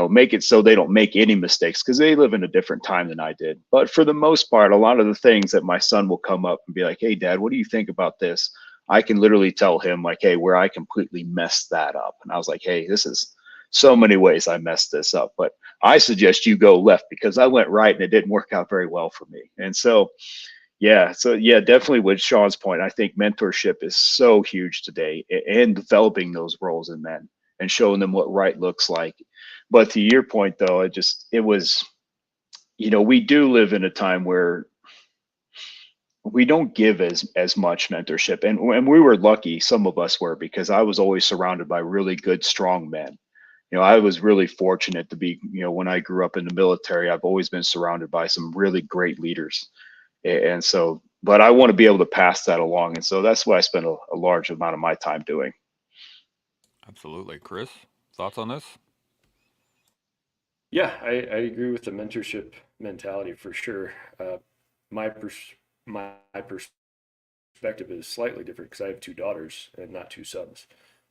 make it so they don't make any mistakes, because they live in a different time than I did. But for the most part, a lot of the things that my son will come up and be like, "Hey, Dad, what do you think about this?" I can literally tell him, like, "Hey, where I completely messed that up." And I was like, "Hey, this is so many ways I messed this up, but I suggest you go left, because I went right and it didn't work out very well for me." And so, yeah, definitely with Shaun's point, I think mentorship is so huge today, and developing those roles in men and showing them what right looks like. But to your point, though, it was, we do live in a time where we don't give as much mentorship, and we were lucky, some of us were, because I was always surrounded by really good, strong men. I was really fortunate to be, when I grew up in the military, I've always been surrounded by some really great leaders. And so, but I want to be able to pass that along. And so that's what I spend a large amount of my time doing. Absolutely. Chris, thoughts on this? Yeah, I agree with the mentorship mentality for sure. My perspective is slightly different, because I have two daughters and not two sons.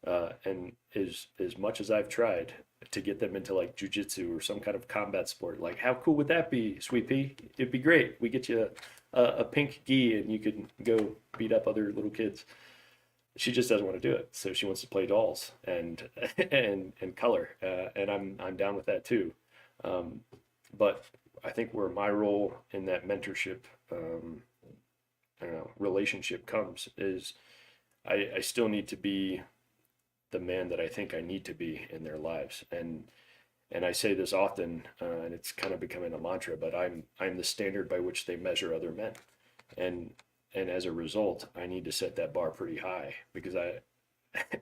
And as much as I've tried to get them into like jujitsu or some kind of combat sport, like, how cool would that be, Sweet Pea? It'd be great. We get you a pink gi and you can go beat up other little kids. She just doesn't want to do it, so she wants to play dolls and and color, and I'm down with that too. But I think where my role in that mentorship, I don't know, relationship comes is I still need to be the man that I think I need to be in their lives. And I say this often, and it's kind of becoming a mantra, but I'm the standard by which they measure other men. And as a result, I need to set that bar pretty high because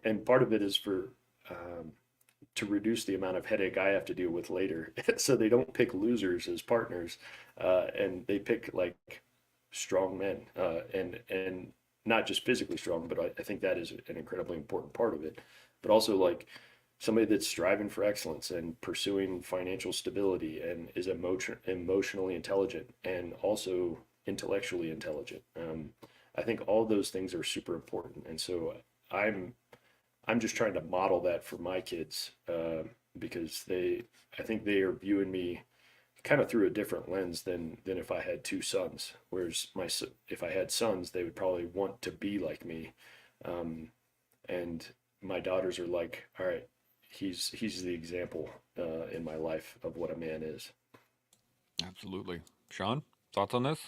and part of it is for um, to reduce the amount of headache I have to deal with later. So they don't pick losers as partners, and they pick like strong men, and not just physically strong, but I think that is an incredibly important part of it. But also like somebody that's striving for excellence and pursuing financial stability and is emotionally intelligent and also intellectually intelligent. I think all those things are super important, and so I'm I'm just trying to model that for my kids because I think they are viewing me kind of through a different lens than if I had two sons. Whereas if I had sons, they would probably want to be like me, um, and my daughters are like, all right, he's the example in my life of what a man is. Absolutely. Shaun, thoughts on this?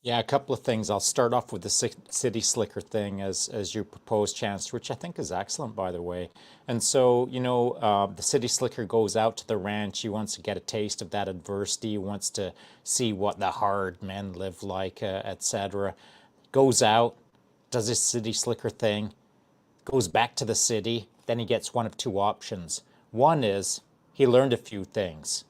Yeah, a couple of things. I'll start off with the city slicker thing as you proposed, Chance, which I think is excellent, by the way. And so, the city slicker goes out to the ranch. He wants to get a taste of that adversity. He wants to see what the hard men live like, etc. Goes out, does his city slicker thing, goes back to the city. Then he gets one of two options. One is he learned a few things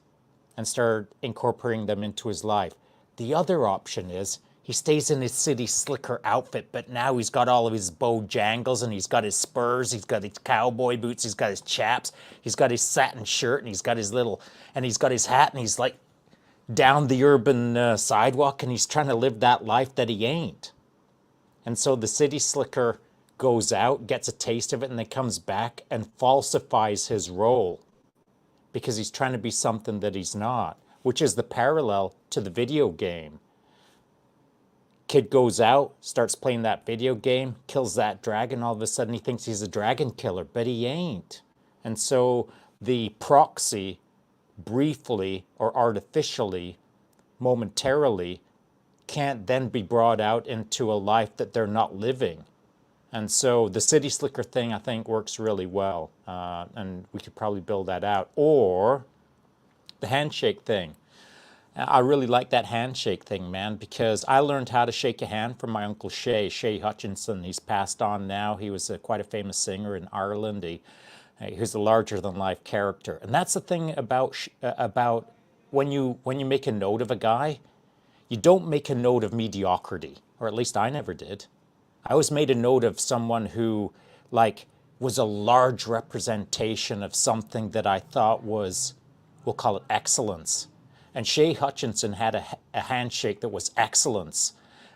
and started incorporating them into his life. The other option is he stays in his city slicker outfit, but now he's got all of his bojangles and he's got his spurs, he's got his cowboy boots, he's got his chaps, he's got his satin shirt, and he's got his and he's got his hat, and he's like down the urban sidewalk, and he's trying to live that life that he ain't. And so the city slicker goes out, gets a taste of it, and then comes back and falsifies his role because he's trying to be something that he's not, which is the parallel to the video game. Kid goes out, starts playing that video game, kills that dragon, all of a sudden he thinks he's a dragon killer, but he ain't. And so the proxy, briefly or artificially, momentarily, can't then be brought out into a life that they're not living. And so the city slicker thing, I think, works really well. And we could probably build that out. Or the handshake thing. I really like that handshake thing, man, because I learned how to shake a hand from my Uncle Shay Hutchinson. He's passed on now. He was quite a famous singer in Ireland. He's a larger-than-life character. And that's the thing about when you make a note of a guy, you don't make a note of mediocrity, or at least I never did. I always made a note of someone who, like, was a large representation of something that I thought was, we'll call it excellence. And Shay Hutchinson had a handshake that was excellence.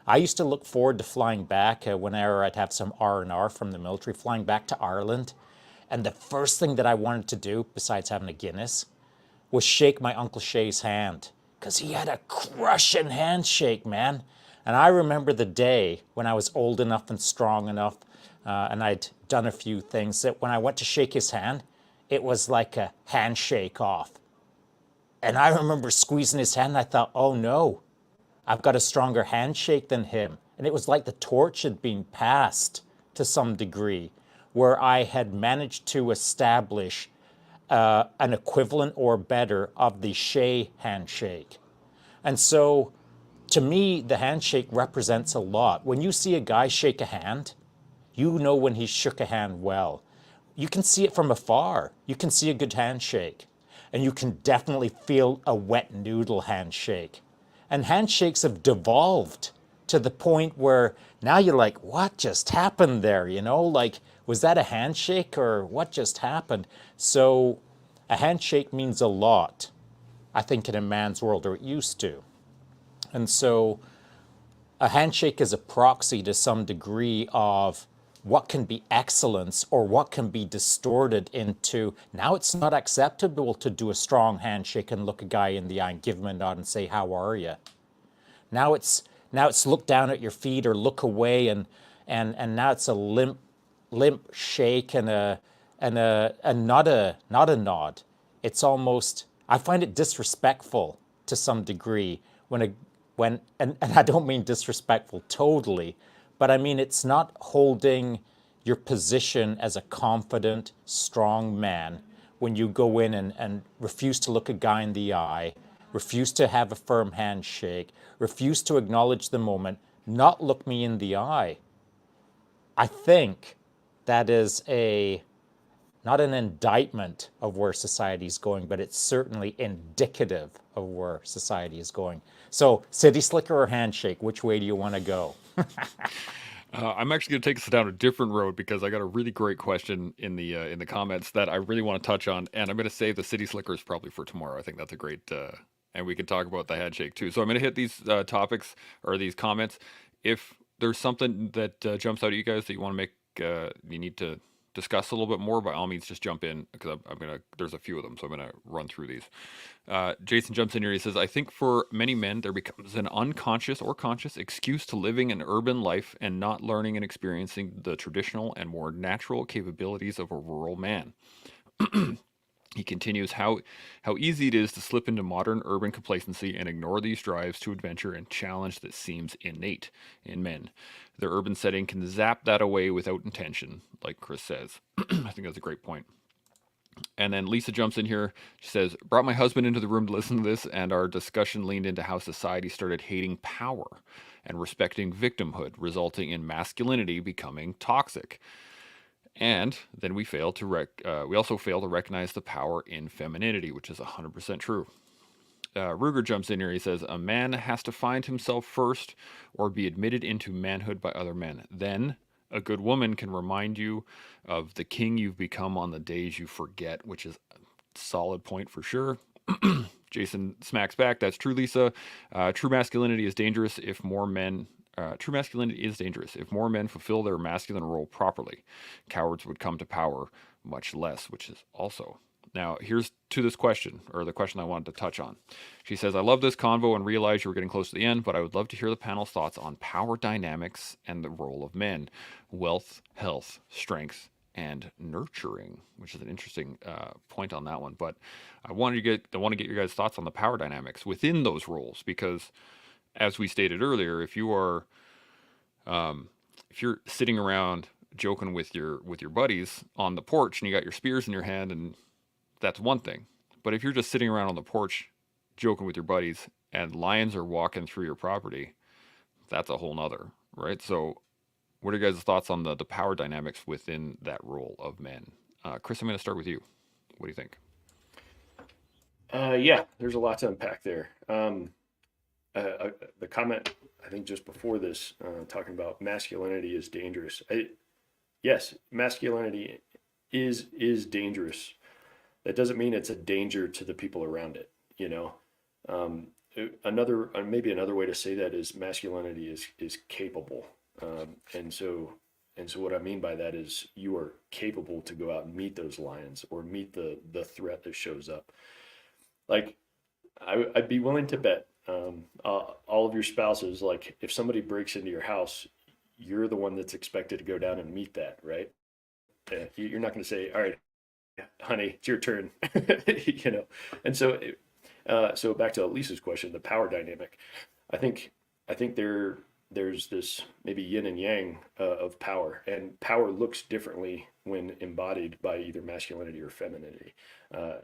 I used to look forward to flying back whenever I'd have some R&R from the military, flying back to Ireland. And the first thing that I wanted to do, besides having a Guinness, was shake my Uncle Shay's hand. Because he had a crushing handshake, man. And I remember the day when I was old enough and strong enough, and I'd done a few things, that when I went to shake his hand, it was like a handshake off. And I remember squeezing his hand, and I thought, oh no, I've got a stronger handshake than him. And it was like the torch had been passed to some degree, where I had managed to establish an equivalent or better of the Shay handshake. And so, to me, the handshake represents a lot. When you see a guy shake a hand, you know when he shook a hand well. You can see it from afar. You can see a good handshake. And you can definitely feel a wet noodle handshake. And handshakes have devolved to the point where now you're like, what just happened there? Like, was that a handshake or what just happened? So a handshake means a lot, I think, in a man's world, or it used to. And so a handshake is a proxy to some degree of what can be excellence or what can be distorted into, now it's not acceptable to do a strong handshake and look a guy in the eye and give him a nod and say, how are you? Now it's look down at your feet or look away, and now it's a limp shake and not a nod. It's almost, I find it disrespectful to some degree when I don't mean disrespectful totally, but I mean it's not holding your position as a confident, strong man when you go in and refuse to look a guy in the eye, refuse to have a firm handshake, refuse to acknowledge the moment, not look me in the eye. I think that is not an indictment of where society is going, but it's certainly indicative of where society is going. So, city slicker or handshake, which way do you want to go? I'm actually going to take us down a different road because I got a really great question in the comments that I really want to touch on, and I'm going to save the city slickers probably for tomorrow. I think that's a great, and we can talk about the handshake too. So I'm going to hit these topics or these comments. If there's something that jumps out at you guys that you want to make, you need to discuss a little bit more, by all means, just jump in because I'm gonna. There's a few of them, so I'm gonna run through these. Jason jumps in here. He says, "I think for many men, there becomes an unconscious or conscious excuse to living an urban life and not learning and experiencing the traditional and more natural capabilities of a rural man." He continues, how easy it is to slip into modern urban complacency and ignore these drives to adventure and challenge that seems innate in men. Their urban setting can zap that away without intention, like Chris says. I think that's a great point. And then Lisa jumps in here. She says, "Brought my husband into the room to listen to this, and our discussion leaned into how society started hating power and respecting victimhood, resulting in masculinity becoming toxic. And then we also fail to recognize the power in femininity, which is 100% true." Ruger jumps in here. He says, "A man has to find himself first or be admitted into manhood by other men. Then a good woman can remind you of the king you've become on the days you forget," which is a solid point for sure. Jason smacks back. "That's true, Lisa. True masculinity is dangerous if more men fulfill their masculine role properly. Cowards would come to power much less," which is also. Now, here's to this question, or the question I wanted to touch on. She says, "I love this convo and realize you were getting close to the end, but I would love to hear the panel's thoughts on power dynamics and the role of men, wealth, health, strength, and nurturing," which is an interesting point on that one. But I want to get your guys' thoughts on the power dynamics within those roles, because as we stated earlier, if you're sitting around joking with your buddies on the porch and you got your spears in your hand, and that's one thing. But if you're just sitting around on the porch joking with your buddies and lions are walking through your property, that's a whole nother, right? So what are your guys' thoughts on the power dynamics within that role of men? Chris, I'm going to start with you. What do you think? Yeah, there's a lot to unpack there. The comment, I think just before this, talking about masculinity is dangerous. Yes, masculinity is dangerous. That doesn't mean it's a danger to the people around it. Maybe another way to say that is masculinity is capable. And so what I mean by that is you are capable to go out and meet those lions or meet the threat that shows up. Like, I'd be willing to bet all of your spouses, like, if somebody breaks into your house, you're the one that's expected to go down and meet that, right? You're not going to say, "All right, honey, it's your turn," And so, so back to Lisa's question, the power dynamic. I think there's this maybe yin and yang of power, and power looks differently when embodied by either masculinity or femininity. I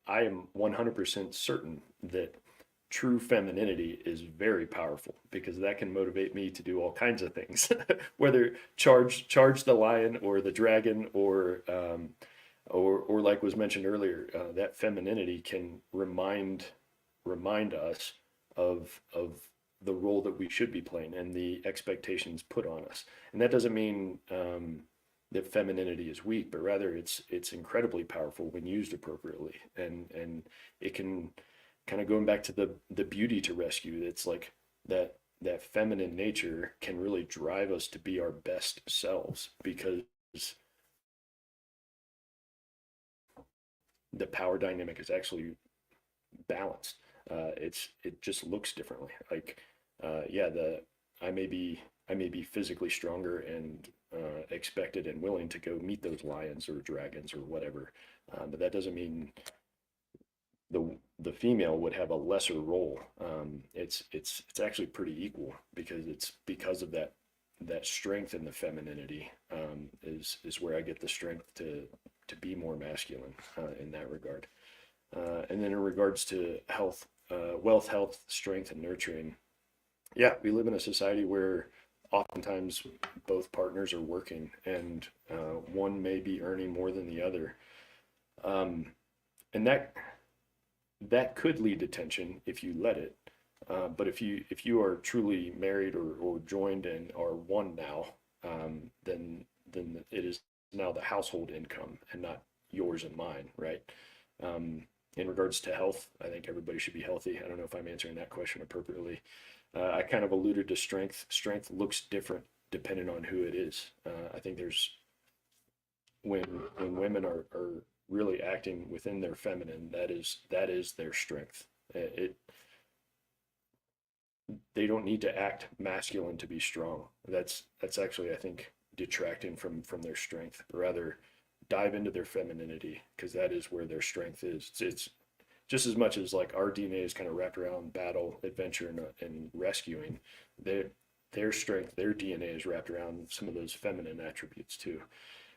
am 100% certain that true femininity is very powerful, because that can motivate me to do all kinds of things, whether charge the lion or the dragon, or like was mentioned earlier, that femininity can remind us of the role that we should be playing and the expectations put on us. And that doesn't mean that femininity is weak, but rather it's incredibly powerful when used appropriately, and it can, kind of going back to the beauty to rescue, it's like that feminine nature can really drive us to be our best selves, because the power dynamic is actually balanced. It just looks differently. Like, I may be physically stronger and expected and willing to go meet those lions or dragons or whatever, but that doesn't mean the female would have a lesser role. It's actually pretty equal, because of that strength in the femininity is where I get the strength to be more masculine in that regard. And then in regards to health, wealth, health, strength, and nurturing, yeah, we live in a society where oftentimes both partners are working, and one may be earning more than the other. Um, and that could lead to tension if you let it. But if you are truly married or joined and are one now, then it is now the household income and not yours and mine, right? In regards to health, I think everybody should be healthy. I don't know if I'm answering that question appropriately. I kind of alluded to strength. Strength looks different depending on who it is. I think there's when women are really acting within their feminine, that is their strength. They don't need to act masculine to be strong. That's actually, I think, detracting from their strength. Rather, dive into their femininity, because that is where their strength is. It's just as much as like our DNA is kind of wrapped around battle, adventure, and rescuing. Their strength, their DNA is wrapped around some of those feminine attributes too.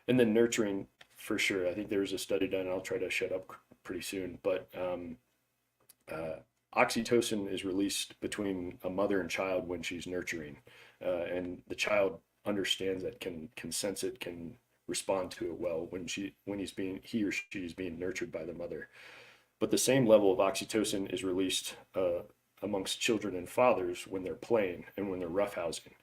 And then nurturing, for sure. I think there was a study done. I'll try to shut up pretty soon, but uh, oxytocin is released between a mother and child when she's nurturing, and the child understands that, can sense it, can respond to it well when he or she is being nurtured by the mother. But the same level of oxytocin is released amongst children and fathers when they're playing and when they're roughhousing,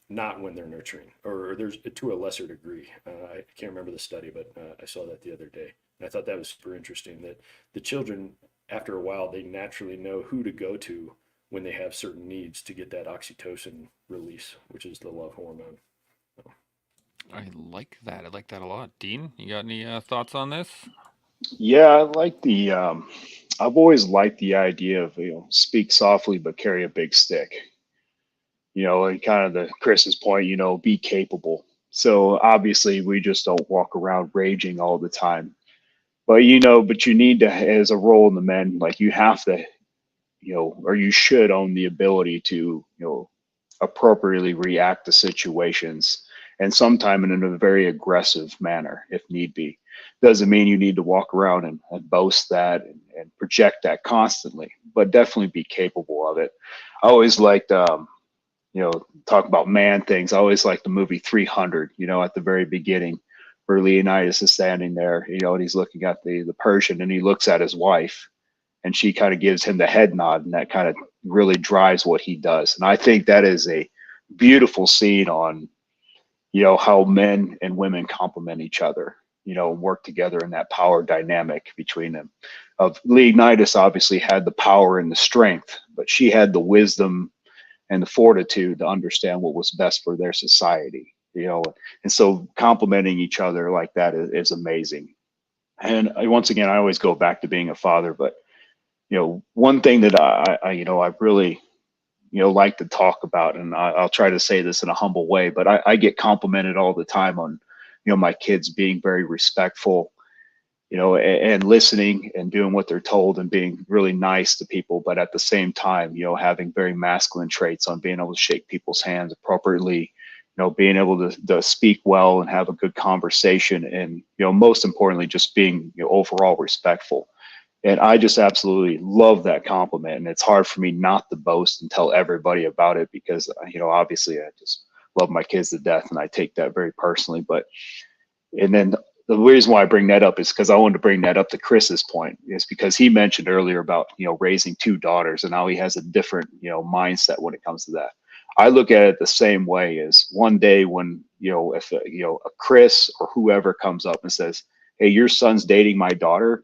not when they're nurturing, or there's to a lesser degree. I can't remember the study, but I saw that the other day. And I thought that was super interesting, that the children, after a while, they naturally know who to go to when they have certain needs to get that oxytocin release, which is the love hormone. I like that. I like that a lot. Dean, you got any thoughts on this? Yeah, I like I've always liked the idea of, speak softly but carry a big stick. And kind of the Chris's point, be capable. So obviously we just don't walk around raging all the time. But you need to, as a role in the men, like you have to, or you should own the ability to, appropriately react to situations, and sometime in a very aggressive manner if need be. Doesn't mean you need to walk around and boast that and project that constantly, but definitely be capable of it. I always liked, talk about man things. I always liked the movie 300, at the very beginning, where Leonidas is standing there, and he's looking at the Persian, and he looks at his wife, and she kind of gives him the head nod, and that kind of really drives what he does. And I think that is a beautiful scene on, how men and women complement each other, and work together in that power dynamic between them. Of Leonidas obviously had the power and the strength, but she had the wisdom and the fortitude to understand what was best for their society, and so complementing each other like that is amazing. And once again, I always go back to being a father, but one thing that I really, like to talk about, and I'll try to say this in a humble way, but I get complimented all the time on, my kids being very respectful, and listening and doing what they're told and being really nice to people, but at the same time, having very masculine traits on being able to shake people's hands appropriately, being able to speak well and have a good conversation, and, most importantly, just being, overall respectful. And I just absolutely love that compliment. And it's hard for me not to boast and tell everybody about it because, obviously I just love my kids to death and I take that very personally. And then the reason why I bring that up is because I wanted to bring that up to Chris's point, is because he mentioned earlier about, raising two daughters and how he has a different, mindset when it comes to that. I look at it the same way as one day when, if a Chris or whoever comes up and says, "Hey, your son's dating my daughter,"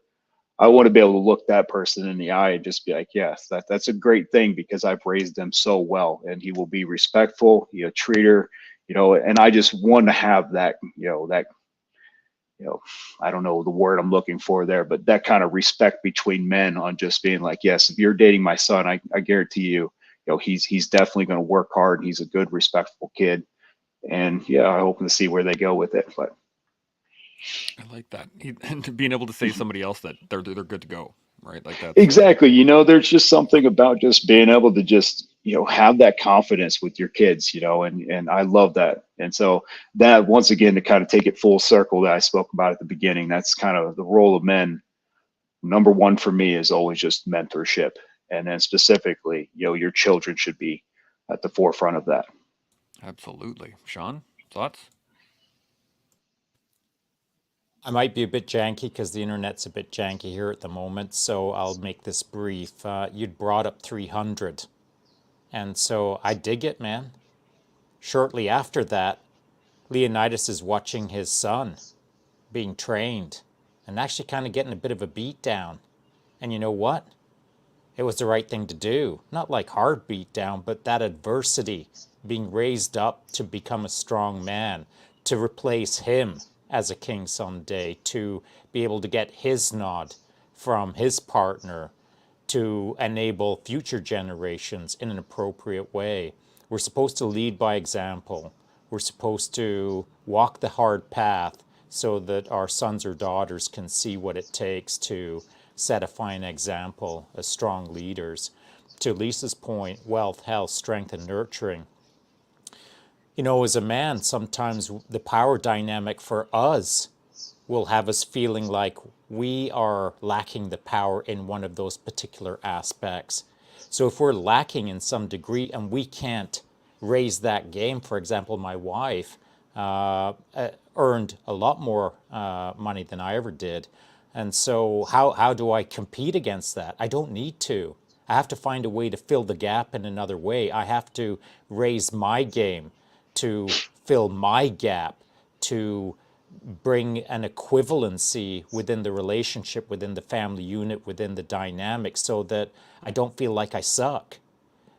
I want to be able to look that person in the eye and just be like, yes, that's a great thing because I've raised them so well, and he will be respectful, treat her, and I just want to have that, I don't know the word I'm looking for there, but that kind of respect between men on just being like, yes, if you're dating my son, I guarantee you, he's definitely going to work hard. He's a good, respectful kid. And yeah, I hope to see where they go with it, but. I like that. And being able to say to somebody else that they're good to go, right? Like that's Exactly. There's just something about just being able to just, have that confidence with your kids, and I love that. And so that, once again, to kind of take it full circle that I spoke about at the beginning, that's kind of the role of men, number one for me is always just mentorship. And then specifically, your children should be at the forefront of that. Absolutely. Shaun, thoughts? I might be a bit janky because the internet's a bit janky here at the moment, so I'll make this brief. You'd brought up 300, and so I dig it, man. Shortly after that, Leonidas is watching his son being trained and actually kind of getting a bit of a beat down. And you know what? It was the right thing to do. Not like hard beat down, but that adversity, being raised up to become a strong man, to replace him as a king someday, to be able to get his nod from his partner, to enable future generations in an appropriate way. We're supposed to lead by example. We're supposed to walk the hard path so that our sons or daughters can see what it takes to set a fine example as strong leaders. To Lisa's point, wealth, health, strength, and nurturing. You know, as a man, sometimes the power dynamic for us will have us feeling like we are lacking the power in one of those particular aspects. So if we're lacking in some degree and we can't raise that game, for example, my wife earned a lot more money than I ever did. And so how do I compete against that? I don't need to. I have to find a way to fill the gap in another way. I have to raise my game to fill my gap, to bring an equivalency within the relationship, within the family unit, within the dynamic, so that I don't feel like I suck.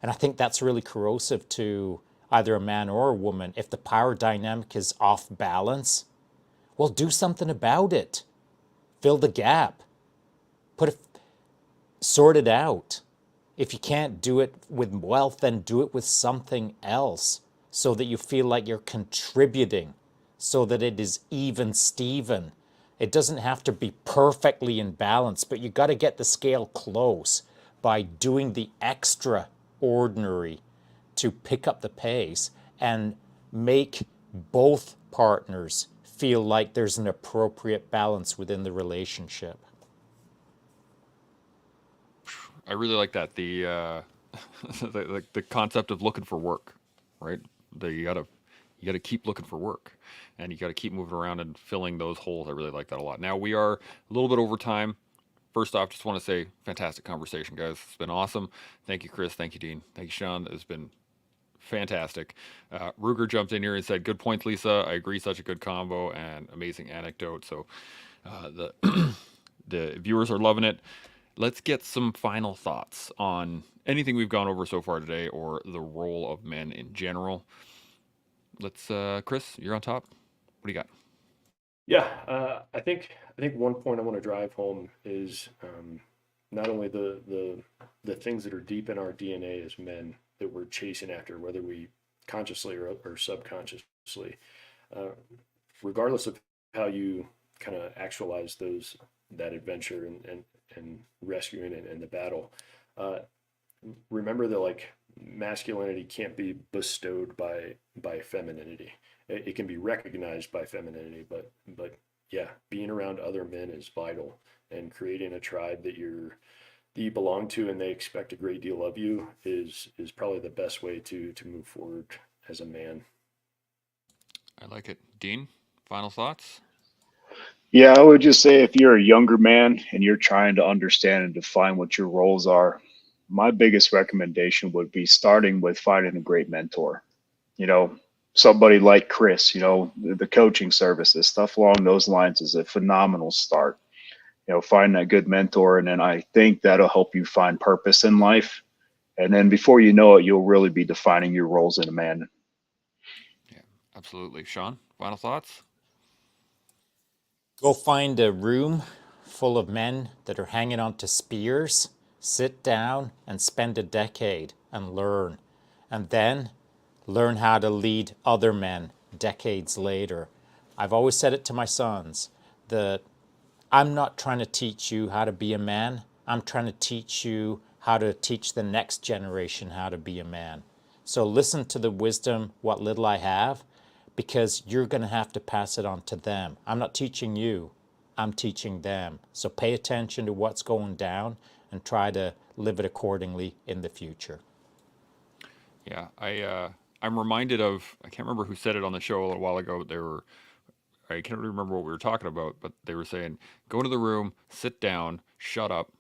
And I think that's really corrosive to either a man or a woman. If the power dynamic is off balance, well, do something about it. Fill the gap. Sort it out. If you can't do it with wealth, then do it with something else so that you feel like you're contributing, so that it is even Steven. It doesn't have to be perfectly in balance, but you got to get the scale close by doing the extraordinary to pick up the pace and make both partners feel like there's an appropriate balance within the relationship. I really like that. The the concept of looking for work, right? You gotta keep looking for work, and you gotta keep moving around and filling those holes. I really like that a lot. Now we are a little bit over time. First off, just want to say fantastic conversation, guys. It's been awesome. Thank you, Chris. Thank you, Dean. Thank you, Shaun. It's been fantastic. Ruger jumped in here and said, "Good points, Lisa. I agree. Such a good combo and amazing anecdote." So the the viewers are loving it. Let's get some final thoughts on anything we've gone over so far today, or the role of men in general. Let's, Chris, you're on top. What do you got? Yeah, I think one point I want to drive home is not only the things that are deep in our DNA as men that we're chasing after, whether we consciously or subconsciously, uh, regardless of how you kind of actualize that adventure and rescuing and the battle. Uh, Remember that like masculinity can't be bestowed by femininity. It can be recognized by femininity, but yeah, being around other men is vital, and creating a tribe that you belong to and they expect a great deal of you is probably the best way to move forward as a man. I like it. Dean, final thoughts? Yeah, I would just say if you're a younger man and you're trying to understand and define what your roles are, my biggest recommendation would be starting with finding a great mentor. You know, somebody like Chris, the coaching services, stuff along those lines is a phenomenal start. Find that good mentor, and then I think that'll help you find purpose in life. And then before you know it, you'll really be defining your roles in a man. Yeah, absolutely. Shaun, final thoughts? Go find a room full of men that are hanging on to spears, sit down and spend a decade and learn. And then learn how to lead other men decades later. I've always said it to my sons that I'm not trying to teach you how to be a man. I'm trying to teach you how to teach the next generation how to be a man. So listen to the wisdom, what little I have, because you're going to have to pass it on to them. I'm not teaching you. I'm teaching them. So pay attention to what's going down and try to live it accordingly in the future. Yeah, I'm reminded of, I can't remember who said it on the show a little while ago. But I can't remember what we were talking about, but they were saying, go into the room, sit down, shut up,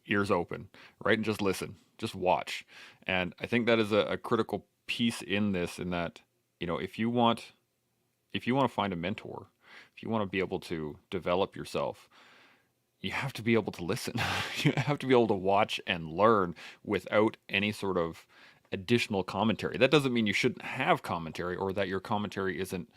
ears open, right, and just listen, just watch. And I think that is a critical piece in this, in that, if you want to find a mentor, if you want to be able to develop yourself, you have to be able to listen. You have to be able to watch and learn without any sort of additional commentary. That doesn't mean you shouldn't have commentary, or that your commentary isn't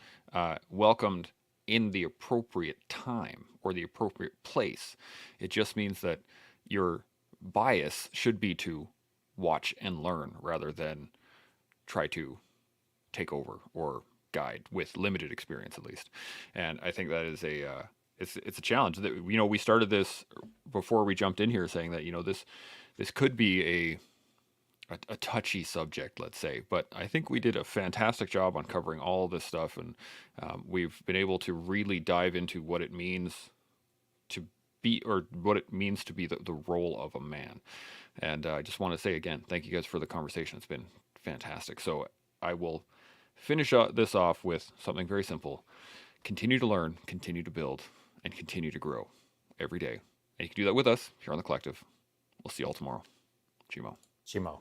welcomed in the appropriate time or the appropriate place. It just means that your bias should be to watch and learn rather than try to take over or guide with limited experience, at least. And I think that is it's a challenge. That, we started this before we jumped in here, saying that this could be a touchy subject, let's say, but I think we did a fantastic job on covering all this stuff, and we've been able to really dive into what it means to be, or what it means to be the role of a man. And I just want to say again, thank you guys for the conversation. It's been fantastic. So I will finish this off with something very simple. Continue to learn, continue to build, and continue to grow every day. And you can do that with us here on The Collective. We'll see you all tomorrow. Chimo. Chimo.